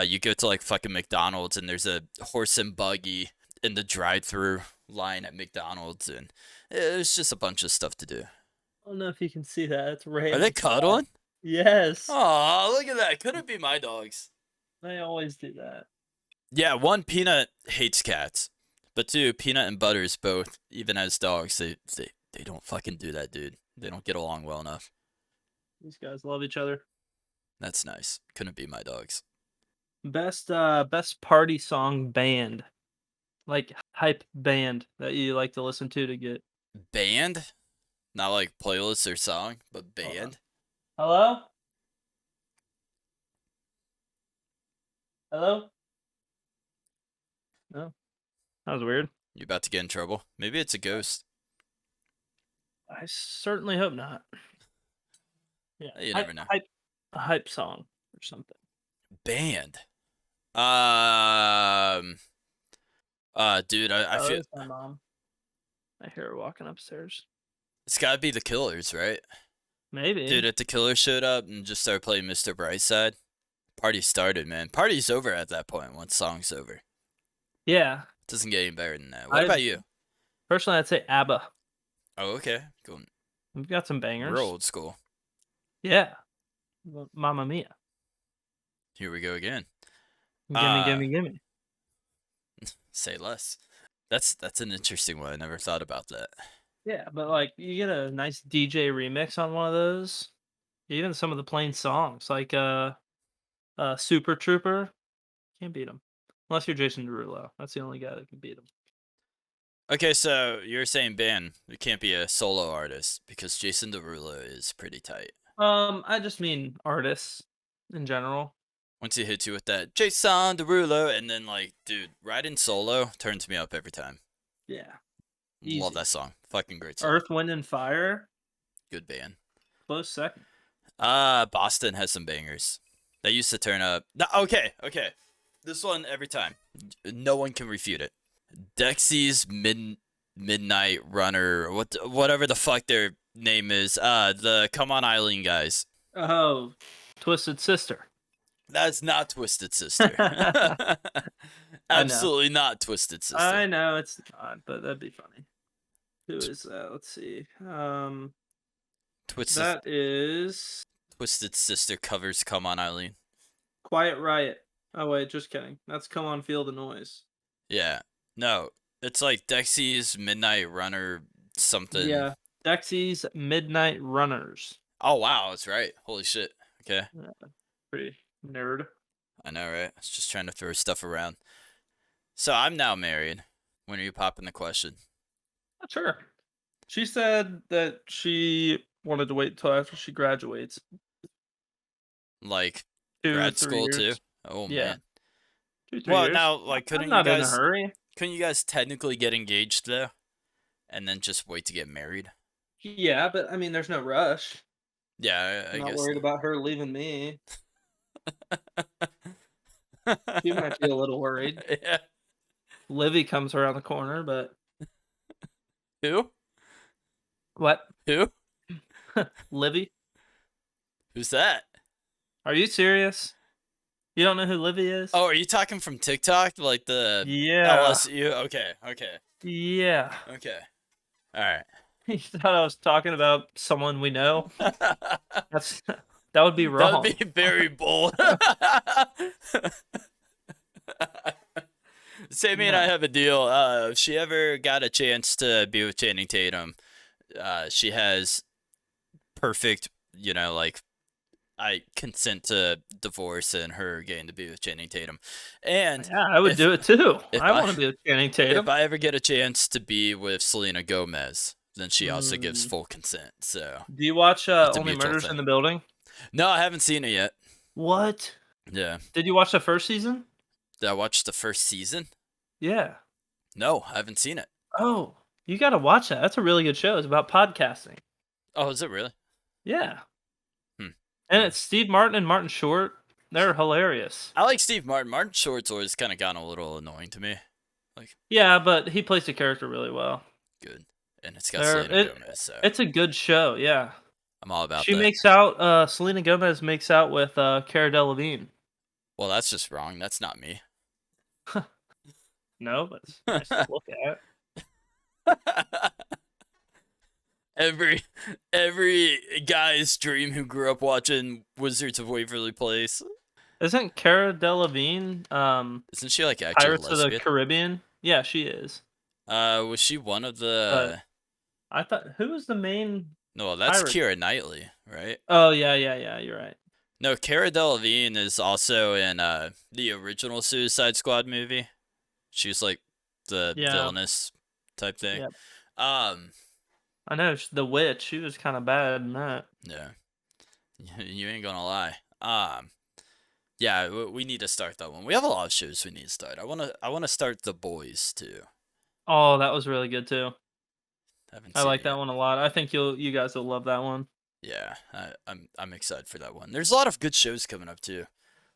You go to like fucking McDonald's, and there's a horse and buggy in the drive-through line at McDonald's, and it's just a bunch of stuff to do. I don't know if you can see that. It's Are they raining. cuddling? Yes. Oh, look at that! Couldn't be my dogs. They always do that. Yeah, one, Peanut hates cats, but two, Peanut and Butters both, even as dogs, they don't fucking do that, dude. They don't get along well enough. These guys love each other. That's nice. Couldn't be my dogs. Best party song band. Like hype band that you like to listen to get. Band, not like playlist or song, but Hold on. band. Hello? Hello? No. That was weird. You about to get in trouble? Maybe it's a ghost. I certainly hope not. Yeah. You never know. A hype song or something. Band. Dude, I feel It's my mom. I hear her walking upstairs. it's gotta be the Killers, right? Maybe. Dude, if the Killers showed up and just started playing Mr. Brightside, party started, man. Party's over at that point once song's over. Yeah. Doesn't get any better than that. What about you? Personally, I'd say ABBA. Oh, okay. Cool. We've got some bangers. We're old school. Yeah. Mamma Mia. Here we go again. Gimme. Say less. That's an interesting one. I never thought about that. Yeah, but like you get a nice DJ remix on one of those. Even some of the plain songs, like Super Trooper, can't beat him. Unless you're Jason Derulo. That's the only guy that can beat him. Okay, so you're saying band. It can't be a solo artist because Jason Derulo is pretty tight. I just mean artists in general. Once he hits you with that Jason Derulo, and then like, dude, riding solo turns me up every time. Yeah. Love Easy. that song. Fucking great song. Earth, Wind, and Fire. Good band. Close second. Boston has some bangers. They used to turn up. No, okay. This one every time. No one can refute it. Dexy's Midnight Runner, whatever the fuck their name is. The Come On Eileen guys. Oh, Twisted Sister. That's not Twisted Sister. Absolutely not Twisted Sister. I know it's not, but that'd be funny. Who is that? Let's see. That is Twisted Sister covers Come On Eileen. Quiet Riot. Oh wait, just kidding. That's Come On Feel the Noise. Yeah. No, it's like Dexy's Midnight Runner something. Yeah, Dexy's Midnight Runners. Oh wow, that's right. Holy shit. Okay. Pretty nerd. I know, right? I was just trying to throw stuff around. So I'm now married. When are you popping the question? Not sure. She said that she wanted to wait until after she graduates. Like 2 grad 3 school years. too? Oh Yeah. man. 2 3 Well, years. now like I'm not in a hurry. couldn't you guys technically get engaged though, and then just wait to get married? Yeah, but I mean, there's no rush. Yeah, I I'm not guess. worried about her leaving me. She might be a little worried. Yeah. Livy comes around the corner, but Who? what? Who? Livy? Who's that? Are you serious? You don't know who Livy is? Oh, are you talking from TikTok? Like the yeah. LSU? Okay. Yeah. Okay. All right. You thought I was talking about someone we know? That would be wrong. That would be very bold. Sammy and I have a deal. If she ever got a chance to be with Channing Tatum, she has perfect, like, I consent to divorce and her getting to be with Channing Tatum. And yeah, I would do it too. if I want to be with Channing Tatum. if I ever get a chance to be with Selena Gomez, then she also gives full consent. So Do you watch It's a Only mutual Murders thing. in the Building? no, I haven't seen it yet. What? Yeah. Did you watch the first season? Did I watch the first season? Yeah. No, I haven't seen it. Oh, you got to watch that. That's a really good show. It's about podcasting. Oh, is it really? Yeah. Hmm. And it's Steve Martin and Martin Short. They're hilarious. I like Steve Martin. Martin Short's always kind of gotten a little annoying to me. Like, Yeah, but he plays the character really well. good. And it's got There, Selena Gomez, so it's a good show. Yeah, I'm all about she that. makes out. Selena Gomez makes out with Cara Delevingne. Well, that's just wrong. That's not me. No, but it's nice to look at. every every guy's dream who grew up watching Wizards of Waverly Place. Isn't Cara Delevingne Isn't she like actually Pirates of the lesbian? Caribbean? Yeah, she is. Was she one of But the? I thought who was the main No, that's pirate? Keira Knightley, right? Oh yeah. You're right. No, Cara Delevingne is also in the original Suicide Squad movie. She's like the Yeah, villainous type thing. yeah. Um, I know the witch. She was kind of bad in that. yeah, you ain't gonna lie. Yeah, we need to start that one. We have a lot of shows we need to start. I wanna start The Boys too. Oh, that was really good too. Haven't I seen like it that yet. one a lot. I think you guys will love that one. Yeah, I'm excited for that one. There's a lot of good shows coming up too,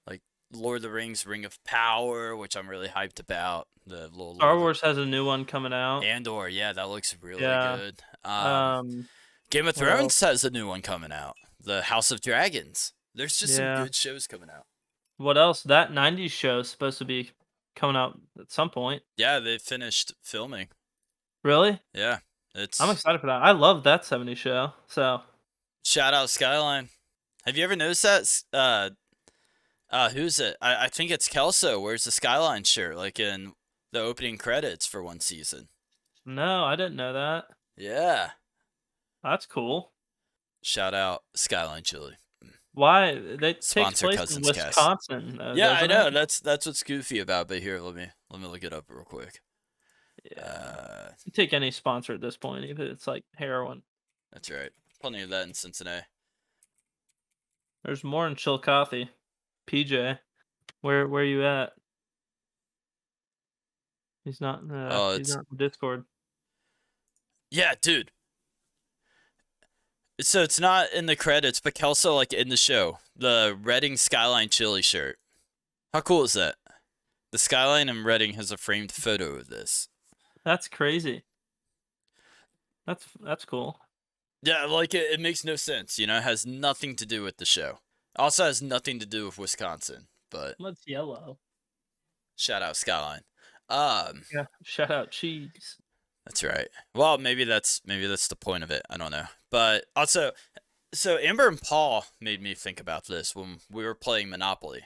like Lord of the Rings, Ring of Power, which I'm really hyped about. The little Star Lord of Wars has a new one coming out. Andor, yeah, that looks really Yeah. good. Um. Game of What else? Thrones has a new one coming out. The House of Dragons. There's just some Yeah. good shows coming out. What else? That '90s show is supposed to be coming out at some point. Yeah, they finished filming. Really? Yeah, I'm it's excited for that. I love that '70s show. So shout out Skyline. Have you ever noticed that? Who's it? I think it's Kelso wears the Skyline shirt, like in the opening credits for one season. no, I didn't know that. Yeah. That's cool. Shout out Skyline Chili. Why? That takes Sponsor place in CUZNS CAST. Wisconsin, Yeah, I doesn't know. it? That's what's goofy about. But here, let me look it up real quick. Yeah. Uh, You take any sponsor at this point, even if it's like heroin. that's right. Plenty of that in Cincinnati. There's more in Chillicothe. PJ, where you at? Oh, He's it's not in Discord. yeah, dude. So it's not in the credits, but Kelso like in the show, the Reading Skyline Chili shirt. How cool is that? The Skyline in Reading has a framed photo of this. That's crazy. That's cool. Yeah, like it makes no sense. You know, it has nothing to do with the show. Also has nothing to do with Wisconsin. But What's yellow? shout out Skyline. Yeah. Shout out cheese. That's right. Well, maybe that's the point of it. I don't know. But also, so Amber and Paul made me think about this when we were playing Monopoly.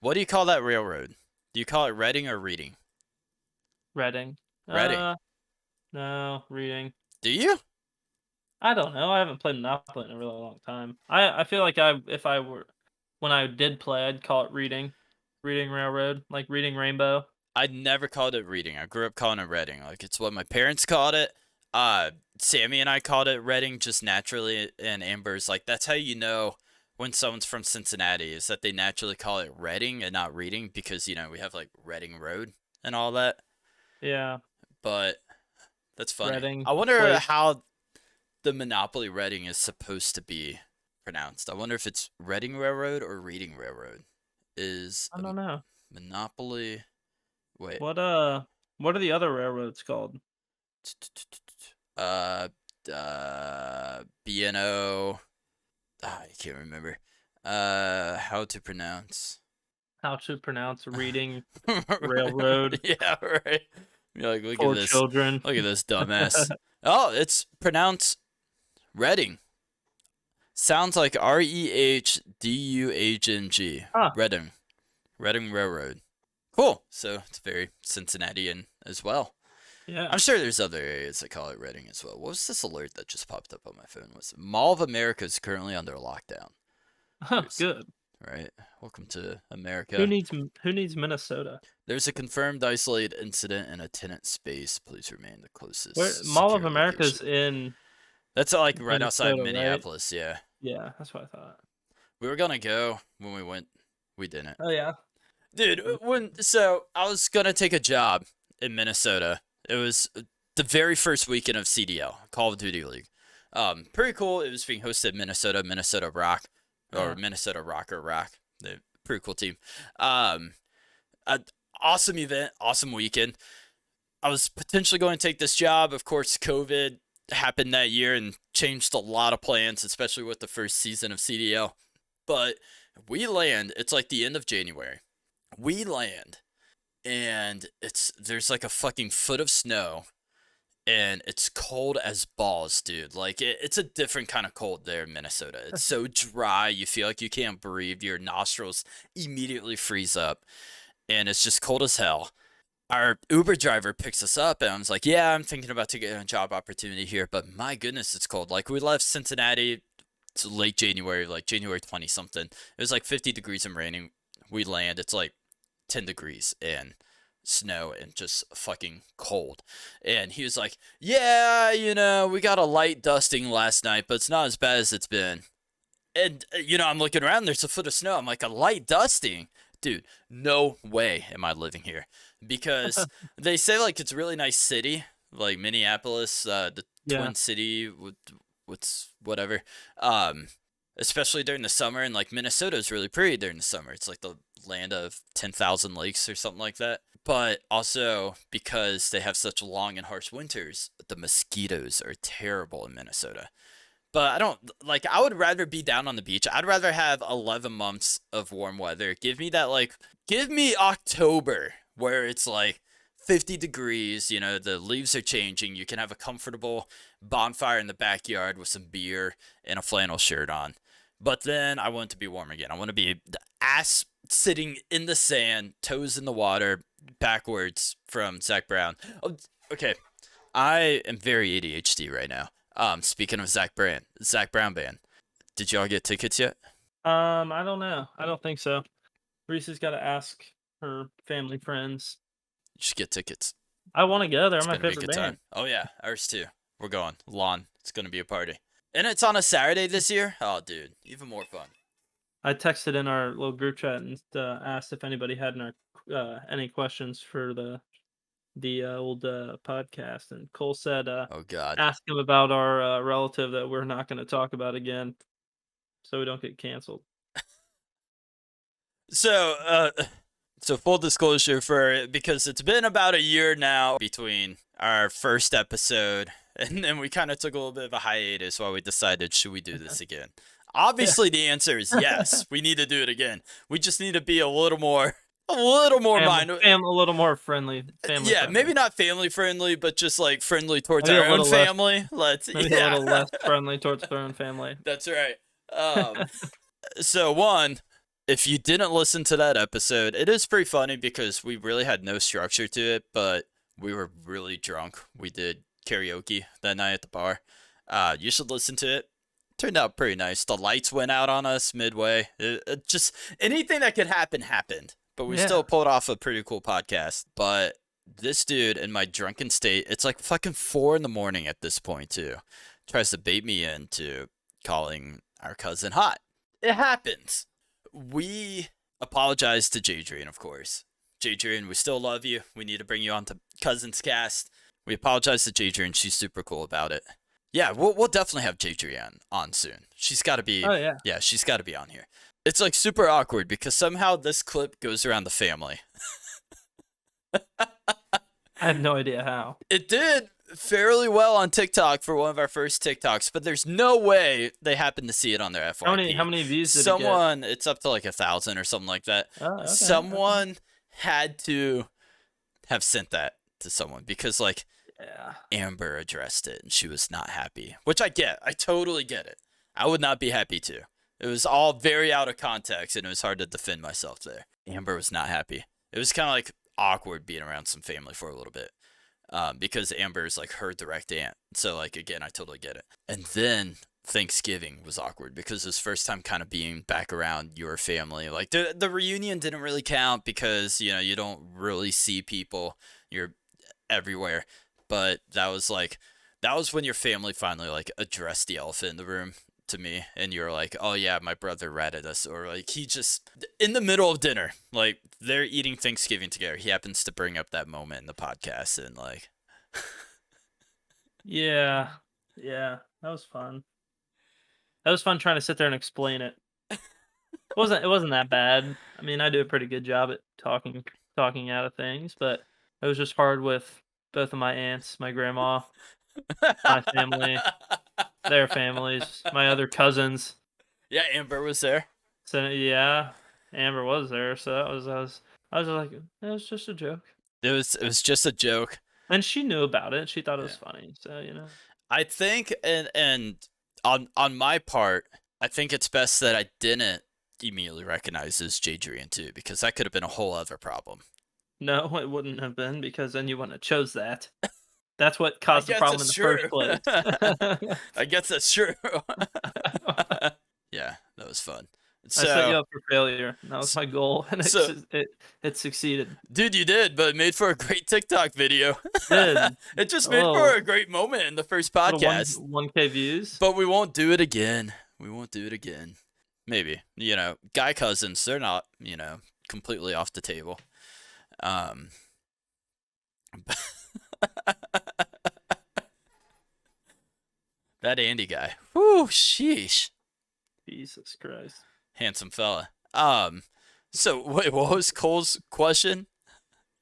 What do you call that railroad? Do you call it Reading or Reading? Reading. Reading. No, reading. Do you? I don't know. I haven't played Monopoly in a really long time. I feel like if I were when I did play, I'd call it reading. Reading Railroad, like reading Rainbow. I never called it Reading. I grew up calling it Reading. Like it's what my parents called it. Sammy and I called it Reading just naturally, and Amber's like that's how you know when someone's from Cincinnati is that they naturally call it Reading and not Reading because you know we have like Reading Road and all that. Yeah, But that's funny. Reading I wonder place. how the Monopoly Reading is supposed to be pronounced. I wonder if it's Reading Railroad or Reading Railroad. Is I don't know. Monopoly? Wait. What are the other railroads called? Uh, BNO. I can't remember. How to pronounce? How to pronounce reading railroad Yeah, right. You're like, look at for this. children? Look at this dumbass. Oh, it's pronounced Reading. Sounds like Rehdung. Huh. Reading. Reading Railroad. Cool. So it's very Cincinnatian as well. Yeah. I'm sure there's other areas that call it Reading as well. What was this alert that just popped up on my phone? Was Mall of America is currently under lockdown. Huh, good. Right. Welcome to America. Who needs Minnesota? There's a confirmed isolated incident in a tenant space. Please remain the closest. Where Mall of secure America's location. in That's like right outside Minnesota, right? Minneapolis. Yeah. Yeah, that's what I thought. We were gonna go when we went. We didn't. Oh yeah. Dude, so I was gonna take a job in Minnesota. It was the very first weekend of CDL, Call of Duty League. Pretty cool. It was being hosted in Minnesota Rock, or Yeah. Minnesota Rocker Rock. The pretty cool team. Awesome event, awesome weekend. I was potentially going to take this job. Of course, COVID happened that year and changed a lot of plans, especially with the first season of CDL. But we land, it's like the end of January. We land and there's like a fucking foot of snow and it's cold as balls, dude. Like it's a different kind of cold there in Minnesota. It's so dry, you feel like you can't breathe. Your nostrils immediately freeze up, and it's just cold as hell. Our Uber driver picks us up, and I was like, "Yeah, I'm thinking about to get a job opportunity here, but my goodness, it's cold." Like we left Cincinnati, it's late January, like January 20 something. It was like 50 degrees and raining. We land, it's like 10 degrees and snow and just fucking cold. And he was like, "Yeah, we got a light dusting last night, but it's not as bad as it's been." And, I'm looking around, there's a foot of snow. I'm like, a light dusting? Dude, no way am I living here. Because they say, like, it's a really nice city, like Minneapolis, the Yeah. Twin City, what's whatever. Um, Especially during the summer, and like Minnesota is really pretty during the summer. It's like the land of 10,000 lakes or something like that. But also because they have such long and harsh winters, the mosquitoes are terrible in Minnesota. But I don't like. I would rather be down on the beach. I'd rather have 11 months of warm weather. Give me that, like, give me October where it's like 50 degrees. The leaves are changing. You can have a comfortable bonfire in the backyard with some beer and a flannel shirt on. But then I want it to be warm again. I want to be the ass sitting in the sand, toes in the water, backwards from Zach Brown. Oh, okay, I am very ADHD right now. Speaking of Zach Brown band, did y'all get tickets yet? I don't know. I don't think so. Reese's got to ask her family friends. You should get tickets. I want to go. They're It's my gonna be a favorite good time. band. Oh yeah, ours too. We're going. Lawn. It's gonna be a party. And it's on a Saturday this year. Oh, dude, even more fun. I texted in our little group chat and asked if anybody had any questions for the old podcast, and Cole said, Oh God. ask him about our relative that we're not going to talk about again, so we don't get canceled. So, so full disclosure because it's been about a year now between our first episode, and then we kind of took a little bit of a hiatus while we decided, should we do this again? Yeah, Obviously, the answer is yes. We need to do it again. We just need to be a little more mindful. a little more family Yeah, maybe friendly, not family friendly, but just like friendly towards maybe a our own little less, family. maybe a Yeah, little less friendly towards their own family. that's right. So one, if you didn't listen to that episode, it is pretty funny because we really had no structure to it, but we were really drunk. We did karaoke that night at the bar. You should listen to it. Turned out pretty nice. The lights went out on us midway. It just anything that could happen happened, but we Yeah, still pulled off a pretty cool podcast. But this dude in my drunken state, it's like fucking 4 in the morning at this point too, tries to bait me into calling our cousin hot. It happens. We apologize to Jadrian, of course. Jadrian, we still love you. We need to bring you on to CUZNS CAST. We apologize to Jadrian. She's super cool about it. Yeah, we'll definitely have Jadrian on soon. She's got to be, oh yeah. yeah, she's got to be on here. It's like super awkward because somehow this clip goes around the family. I have no idea how. It did fairly well on TikTok for one of our first TikToks, but there's no way they happen to see it on their FYP. How many views did Someone, it's up to like 1,000 or something like that. it get? Oh, okay. Someone had to have sent that to someone because like Yeah. Amber addressed it and she was not happy, which I get. I totally get it. I would not be happy too. It was all very out of context and it was hard to defend myself there. Amber was not happy. It was kind of like awkward being around some family for a little bit because Amber is like her direct aunt. So like again, I totally get it. And then Thanksgiving was awkward because it was first time kind of being back around your family. Like the reunion didn't really count because you don't really see people. You're everywhere. But that was when your family finally like addressed the elephant in the room to me, and you're like, oh yeah, my brother ratted us, or like he just in the middle of dinner, like they're eating Thanksgiving together, he happens to bring up that moment in the podcast, and like Yeah. Yeah. That was fun. That was fun trying to sit there and explain it. It wasn't that bad. I mean, I do a pretty good job at talking out of things, but it was just hard with both of my aunts, my grandma, my family, their families, my other cousins. Yeah, Amber was there. So yeah, Amber was there, so I was like, it was just a joke, It was just a joke. and she knew about it. She thought it was Yeah. funny, so I think and on my part, I think it's best that I didn't immediately recognize as Jadrian too, because that could have been a whole other problem. No, it wouldn't have been because then you wouldn't have chose that. That's what I caused the guess problem in it's the first true. place. I guess that's true. Yeah, that was fun. I set you So, up for failure. And that was my goal, and so, it succeeded. dude, you did, but it made for a great TikTok video. Did It just made for oh a great moment in the first little podcast. 1K views. But we won't do it again. We won't do it again. Maybe. Guy cousins, they're not, completely off the table. Um That Andy guy. Whew, sheesh. Jesus Christ. Handsome fella. So wait, what was Cole's question?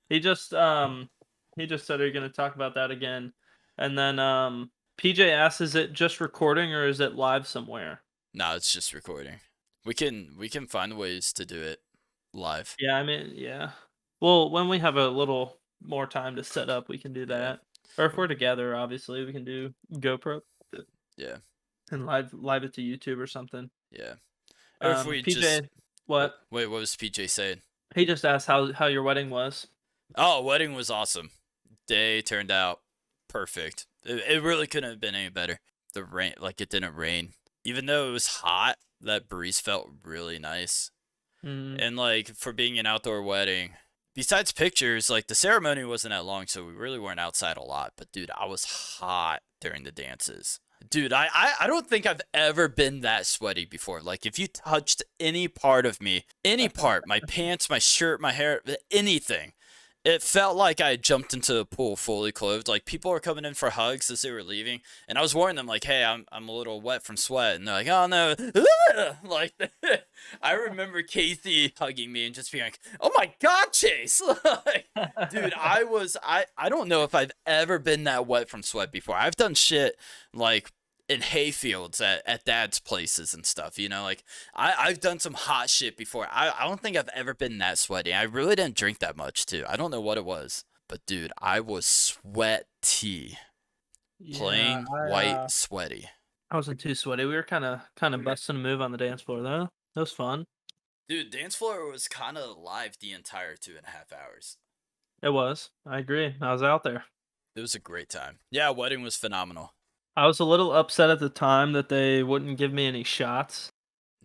He just said, "Are you going to talk about that again?" And then PJ asks, "Is it just recording or is it live somewhere?" No, it's just recording. We can find ways to do it live. Yeah, I mean, yeah. Well, when we have a little more time to set up, we can do Yeah. that. Or if we're together, obviously, we can do GoPro Yeah. and live it to YouTube or something. Yeah. Or if we just PJ, what? wait, what was PJ saying? He just asked how your wedding was. Oh, wedding was awesome. Day turned out perfect. It really couldn't have been any better. The rain, like it didn't rain. Even though it was hot, that breeze felt really nice. Mm, And like for being an outdoor wedding, besides pictures, like the ceremony wasn't that long, so we really weren't outside a lot. But dude, I was hot during the dances. Dude, I don't think I've ever been that sweaty before. Like if you touched any part of me, any part, my pants, my shirt, my hair, anything, it felt like I had jumped into the pool fully clothed. Like people were coming in for hugs as they were leaving, and I was warning them like, "Hey, I'm a little wet from sweat," and they're like, "Oh no!" Like, I remember Casey hugging me and just being like, "Oh my God, Chase!" Like, dude, I don't know if I've ever been that wet from sweat before. I've done shit like in hayfields at dad's places and stuff, like I've done some hot shit before. I don't think I've ever been that sweaty. I really didn't drink that much too. I don't know what it was, but dude, I was sweaty. yeah, Plain white sweaty. I wasn't too sweaty. We were kind of busting a move on the dance floor though. That was fun. Dude, dance floor was kind of live the entire 2.5 hours. It was. I agree. I was out there. It was a great time. Yeah, wedding was phenomenal. I was a little upset at the time that they wouldn't give me any shots,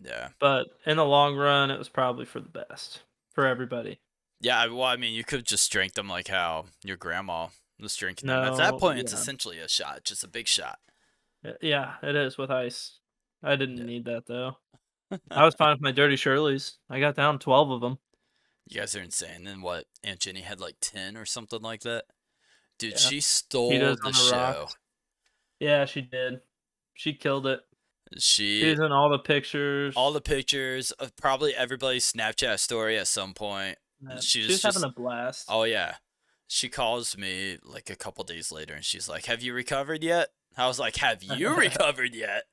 Yeah. but in the long run, it was probably for the best for everybody. Yeah, well, I mean, you could just drink them like how your grandma was drinking them. At that No, point, it's yeah, essentially a shot, just a big shot. yeah, it is with ice. I didn't Yeah. need that though. I was fine with my dirty Shirleys. I got down 12 of them. You guys are insane. And what? Aunt Jenny had like 10 or something like that? Dude, Yeah, she stole Tito's the on the show. rocks. Yeah, she did. She killed it. She She, was in all the pictures. all the pictures of probably everybody's Snapchat story at some point. She She was was having just, a blast. oh yeah. She calls me like a couple days later and she's like, "Have you recovered yet?" I was like, "Have you recovered yet?"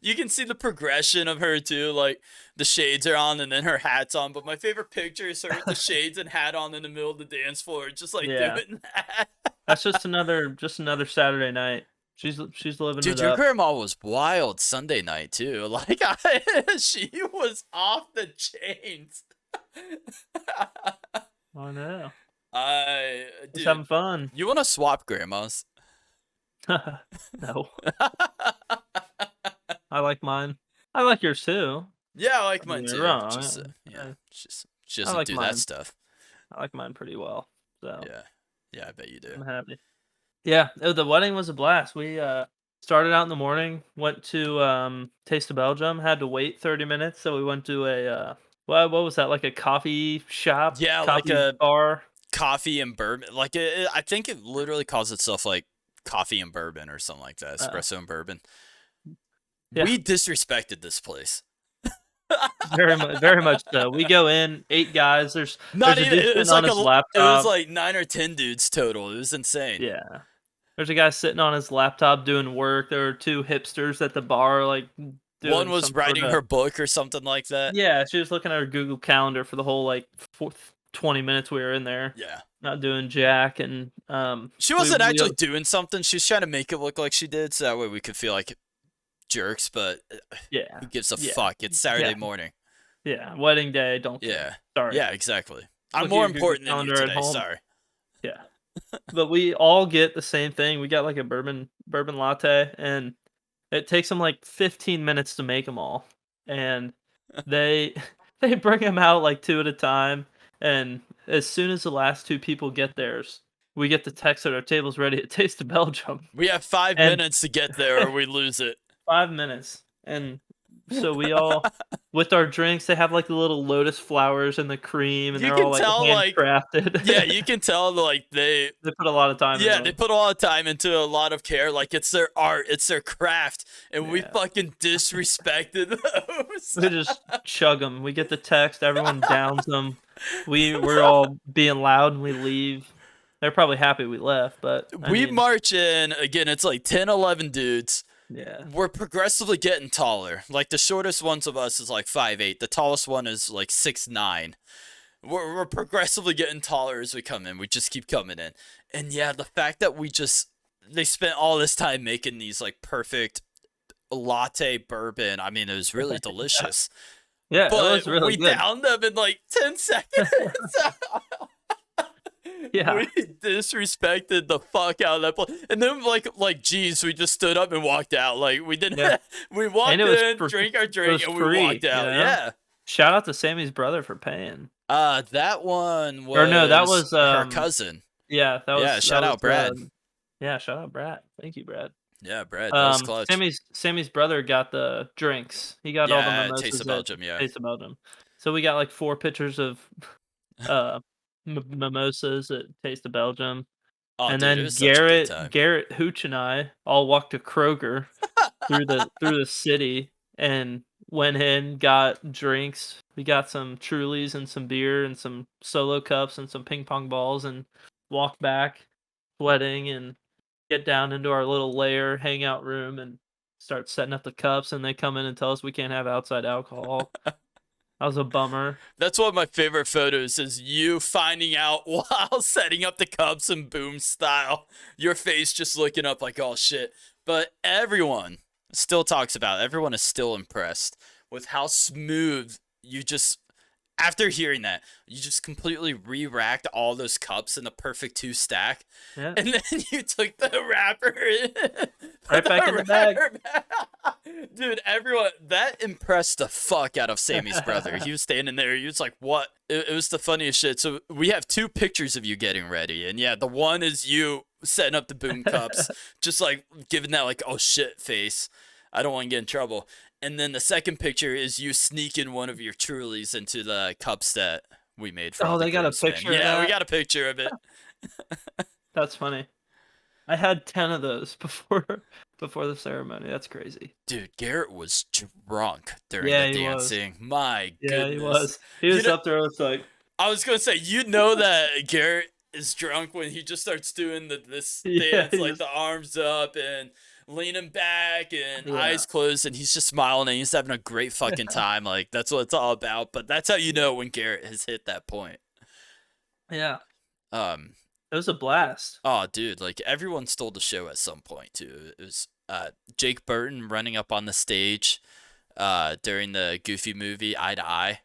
You can see the progression of her too. Like the shades are on and then her hat's on. But my favorite picture is her with the shades and hat on in the middle of the dance floor, just like Yeah, doing that. that's just another Saturday night. She's living Dude, it your up. grandma was wild Sunday night too. Like she was off the chains. I know. I Just dude, having fun. you want to swap grandmas? No, I like mine. I like yours too. Yeah, I like Don't mine get me too. wrong. Just yeah, I she I doesn't like do that mine. stuff. I like mine pretty well. So Yeah, yeah, I bet you do. I'm happy. Yeah, the wedding was a blast. We started out in the morning, went to Taste of Belgium, had to wait 30 minutes, so we went to a what was that, like a coffee shop, Yeah, like coffee a bar. coffee and bourbon. Like I think it literally calls itself like coffee and bourbon or something like that. Uh, Espresso and bourbon. yeah, We disrespected this place. Very much so. We go in 8 guys. Not There's a even. dude It sitting was on like his it was laptop. like 9 or 10 dudes total. It was insane. Yeah. There's a guy sitting on his laptop doing work. There were 2 hipsters at the bar, like, One doing was some sort writing of her book or something like that. yeah, she was looking at her Google Calendar for the whole, like, 20 minutes we were in there, Yeah. not doing jack, and, She we wasn't we actually doing something. She was trying to make it look like she did, so that way we could feel like jerks. But yeah, who gives a yeah, fuck? It's Saturday yeah, morning. yeah, wedding day, don't care. Yeah. Sorry. Yeah. Exactly. I'm Look at more your Google important than you Calendar at today. home. Sorry. Yeah. But we all get the same thing. We got, like, a bourbon latte, and it takes them like 15 minutes to make them all, and they they bring them out, like, 2 at a time, and as soon as the last 2 people get theirs, we get the text that our table's ready at Taste of Belgium, We have 5 and minutes to get there, or we lose it. 5 minutes, and so we all with our drinks, they have, like, the little lotus flowers and the cream, and You they're all, can like, tell, like, yeah, handcrafted. you can tell, like, They put a lot of time into yeah, they them. put a lot of time into a lot of care. Like, it's their art, it's their craft, and we Yeah. fucking disrespected those. We just chug them. We get the text, everyone downs them. We're all being loud and we leave. They're probably happy we left, but I We mean, march in, again, it's like 10, 11 dudes. yeah. We're progressively getting taller. Like, the shortest ones of us is like 5'8". The tallest one is like 6'9". We're progressively getting taller as we come in. We just keep coming in. And yeah, the fact that they spent all this time making these like perfect latte bourbon. I mean, it was really delicious. Yeah, it was But really we good. downed them in like 10 seconds. Yeah. We disrespected the fuck out of that place. And then geez, we just stood up and walked out. Like, we didn't Yeah. we walked And it was in, drank our drink, and we free, walked out. Yeah. Shout out to Sammy's brother for paying. That one Or no, that was was, her cousin. yeah, Yeah, that shout was, out Brad. yeah, shout out Brad. Thank you, Brad. Yeah, Brad, that was clutch. Sammy's brother got the drinks. He got all the Yeah, Taste of mimosas at Belgium, yeah. Taste of Belgium. So we got, like, 4 pitchers of, uh, mimosas at Taste of Belgium, Oh, and dude, it then was such a good time. Garrett Hooch and I all walked to Kroger through the city and went in, got drinks. We got some Trulies and some beer and some Solo cups and some ping pong balls and walked back, sweating, and get down into our little lair hangout room and start setting up the cups, and they come in and tell us we can't have outside alcohol. That was a bummer. That's one of my favorite photos is you finding out while setting up the cups and boom style. Your face just looking up like, oh shit. But everyone still talks about it. Everyone is still impressed with how smooth you just, after hearing that, you just completely re-racked all those cups in the perfect 2 stack. Yeah. And then you took the wrapper Right back in the bag. Dude, everyone, that impressed the fuck out of Sammy's brother. He was standing there. He was like, what? It was the funniest shit. So we have 2 pictures of you getting ready. And yeah, the one is you setting up the boom cups, just like giving that like, oh shit face. I don't want to get in trouble. And then the second picture is you sneaking one of your Trulies into the cups that we made for all the They got a groomsmen. picture of Yeah, we that? got a picture of it. That's funny. I had 10 of those before the ceremony. That's crazy. Dude, Garrett was drunk during Yeah, the he was. dancing. My Yeah, goodness. he was. He was up there. It's like I was gonna say, you know that Garrett is drunk when he just starts doing this yeah, dance, like the arms up and leaning back and Yeah. eyes closed, and he's just smiling and he's having a great fucking time. Like, that's what it's all about. But that's how you know when Garrett has hit that point. yeah. Um, It was a blast. oh, dude, like everyone stole the show at some point too. It was Jake Burton running up on the stage during the Goofy movie Eye to Eye.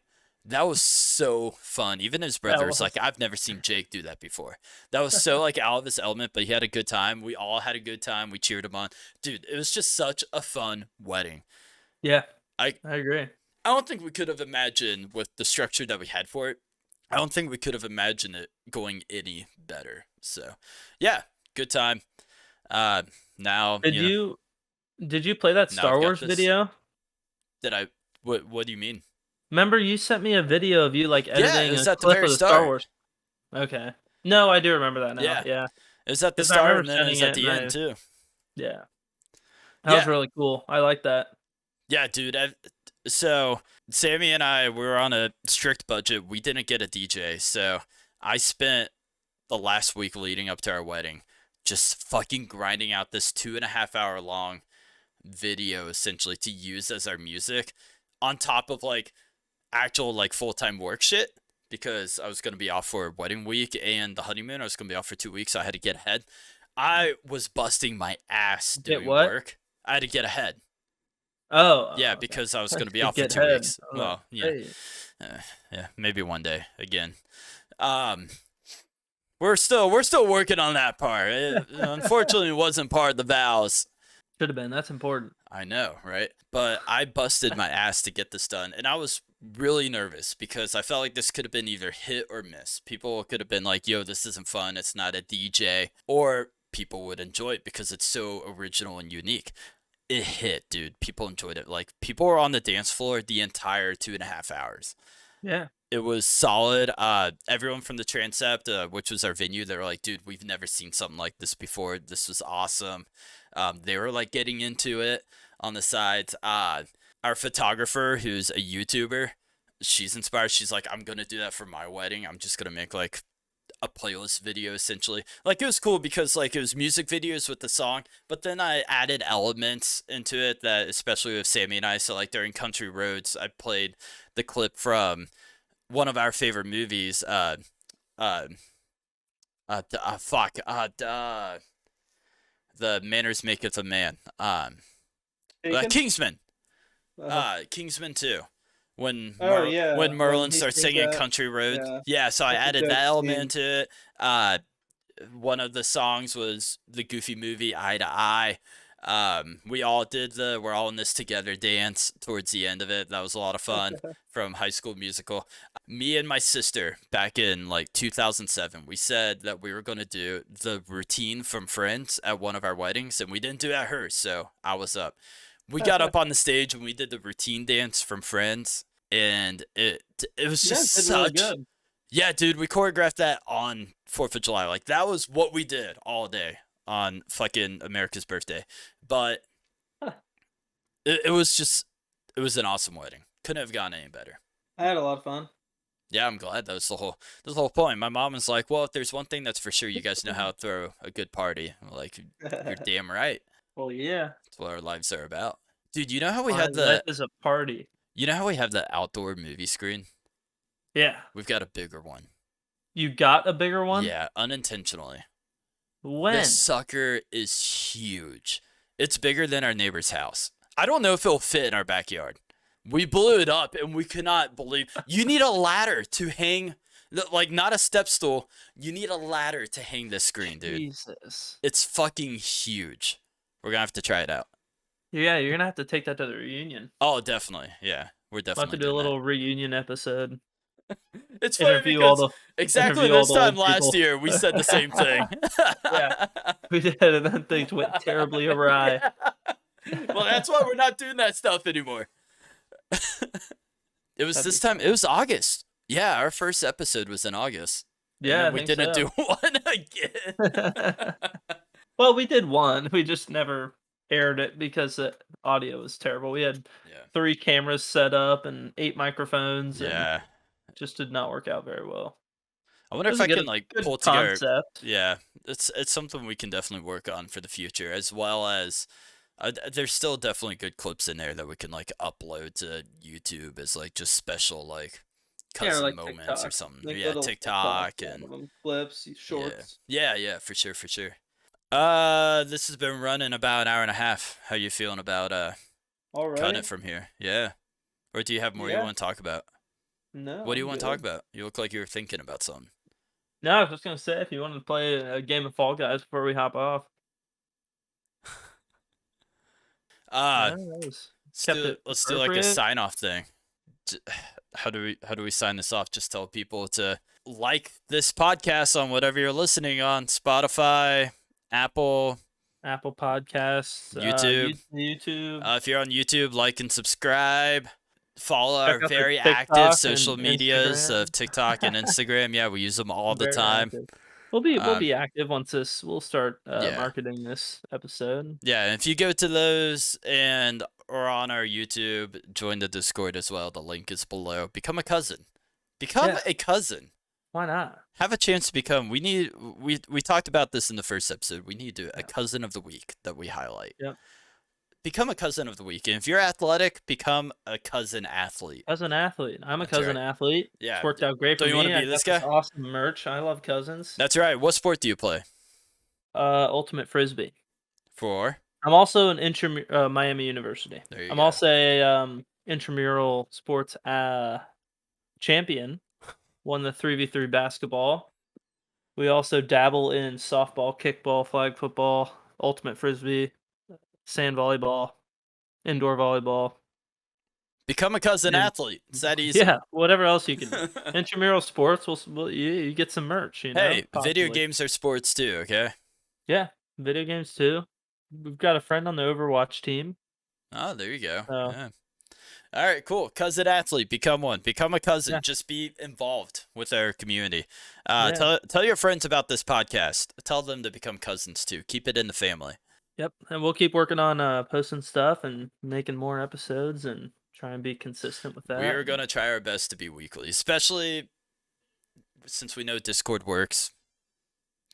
That was so fun. Even his brother was like, I've never seen Jake do that before. That was so like out of his element, but he had a good time. We all had a good time. We cheered him on. Dude, it was just such a fun wedding. Yeah, I agree. I don't think we could have imagined with the structure that we had for it. I don't think we could have imagined it going any better. So, yeah, good time. Now Did you play that Now Star I've got Wars this. video? Did I? What do you mean? Remember you sent me a video of you like Yeah, editing it was a at the clip very of the Star start. Wars. Okay. No, I do remember that now. Yeah. Yeah. It was at the 'Cause I start remember and then it was sending at it the and end too. Yeah. That was Yeah. really cool. I like that. Yeah, dude. So Sammy and I were on a strict budget. We didn't get a DJ, so I spent the last week leading up to our wedding just fucking grinding out this 2.5 hour long video essentially to use as our music on top of like actual like full-time work shit because I was going to be off for wedding week and the honeymoon. I was going to be off for 2 weeks, so I had to get ahead. I was busting my ass Get doing what? work. I had to get ahead. Yeah, Oh, okay. because I was going to be To off for get 2 weeks. head. Well, yeah, Hey, yeah, maybe one day again. Um, we're still working on that part. Unfortunately, it wasn't part of the vows. should have been. That's important. I know, right? But I busted my ass to get this done, and I was really nervous because I felt like this could have been either hit or miss. People could have been like, "Yo, this isn't fun. It's not a DJ," or people would enjoy it because it's so original and unique. It hit, dude. People enjoyed it. Like people were on the dance floor the entire 2.5 hours. Yeah. It was solid. Everyone from the Transept, which was our venue, they were like, dude, we've never seen something like this before. This was awesome. They were like getting into it on the sides. Our photographer, who's a YouTuber, she's inspired. She's like, I'm gonna do that for my wedding. I'm just gonna make like a playlist video essentially. Like it was cool because like it was music videos with the song, but then I added elements into it that especially with Sammy and I. So like during Country Roads, I played the clip from one of our favorite movies, uh, fuck, the Manners Maketh a Man, Taken? Kingsman, Kingsman 2. When Merlin He starts sings singing that. Country Road, Yeah, yeah. So I that's a added good that element scene. into it. Uh, One of the songs was the Goofy movie Eye to Eye. We all did the "We're All in This Together" dance towards the end of it. That was a lot of fun from High School Musical. Me and my sister back in like 2007, we said that we were going to do the routine from Friends at one of our weddings, and we didn't do it at hers, so I was up. We got up on the stage and we did the routine dance from Friends, and it was You just guys did really such. good. Yeah, dude, we choreographed that on 4th of July. Like that was what we did all day on fucking America's birthday. But Huh. it was just it was an awesome wedding. Couldn't have gone any better. I had a lot of fun. Yeah, I'm glad. That was the whole point. My mom was like, "Well, if there's one thing that's for sure, you guys know how to throw a good party." I'm like, "You're damn right. Well, yeah. That's what our lives are about." Dude, you know how we My had life is a party. the outdoor movie screen? Yeah. We've got a bigger one. You got a bigger one? Yeah, unintentionally. When? This sucker is huge. It's bigger than our neighbor's house. I don't know if it'll fit in our backyard. We blew it up and we could not believe. You need a ladder to hang, like not a step stool. You need a ladder to hang this screen, dude. Jesus. It's fucking huge. We're gonna have to try it out. Yeah, you're gonna have to take that to the reunion. Oh, definitely. Yeah, we're We'll have definitely to do a doing little reunion episode. that. It's funny Interview all because the exactly interview all this the time old last people. year we said the same thing. Yeah. We did, and then things went terribly awry. Well, that's why we're not doing that stuff anymore. It was That'd this be time. It was August. Yeah, our first episode was in August. And Yeah, then I we think didn't so. do one again. Well, we did one. We just never aired it because the audio was terrible. We had Yeah. 3 cameras set up and 8 microphones, and Yeah. it just did not work out very well. I wonder It if was a I can good like good pull together. concept. Yeah, it's something we can definitely work on for the future, as well as there's still definitely good clips in there that we can like upload to YouTube as like just special like Yeah, or cousin like moments or TikTok. something. Like Yeah, little TikTok yeah, and little clips, shorts. yeah, for sure. This has been running about an hour and a half. How you feeling about All cutting right. it from here? Yeah. Or do you have more you Yeah. want to talk about? No. What do you I'm want to talk good. about? You look like you were thinking about something. No, I was just gonna say if you wanted to play a game of Fall Guys before we hop off. Uh, Yeah, that was let's kept it let's do like a appropriate. sign off thing. How do we sign this off? Just tell people to like this podcast on whatever you're listening on, Spotify, Apple, Apple Podcasts, YouTube. YouTube. If you're on YouTube, like and subscribe. Follow Check our out the very TikTok active and social medias Instagram. of TikTok and Instagram. Yeah, we use them all the Very time. active. We'll Um, be active once we'll start yeah. marketing this episode. Yeah, and if you go to those and or on our YouTube. Join the Discord as well. The link is below. Become a cousin. Become Yeah. a cousin. Why not? Have a chance to become. We talked about this in the first episode. We need to a Yeah. cousin of the week that we highlight. Yep. Become a cousin of the week. And if you're athletic, become a cousin athlete. Cousin athlete. I'm a That's cousin right. athlete. Yeah. It's worked out great for Don't me. you wanna be I this got this guy? awesome merch. I love Cousins. That's right. What sport do you play? Ultimate Frisbee. For? I'm also an Miami University. There you I'm go. also a intramural sports champion. Won the 3v3 basketball. We also dabble in softball, kickball, flag football, ultimate frisbee, sand volleyball, indoor volleyball. Become a cousin And- athlete. It's that easy. Yeah, whatever else you can do. Intramural sports, you get some merch, you know? Hey, video possibly. games are sports too, okay? Yeah, video games too. We've got a friend on the Overwatch team. Oh, there you go. So- Yeah. All right, cool. Cousin athlete, become one. Become a cousin. Yeah. Just be involved with our community. Yeah. Tell your friends about this podcast. Tell them to become cousins too. Keep it in the family. Yep, and we'll keep working on posting stuff and making more episodes and try and be consistent with that. We are gonna try our best to be weekly, especially since we know Discord works.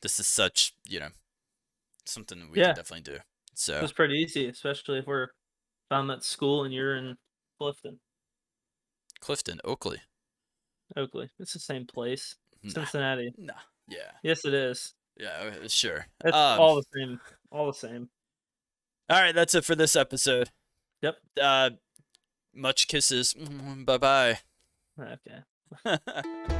This is such, something that we Yeah. can definitely do. So It was pretty easy, especially if found at school and you're in Clifton, Oakley. Oakley. It's the same place. Nah. Cincinnati. Nah. Yeah. Yes, it is. Yeah. Sure. It's all the same. All the same. All right, that's it for this episode. Yep. Much kisses. Bye bye. Okay.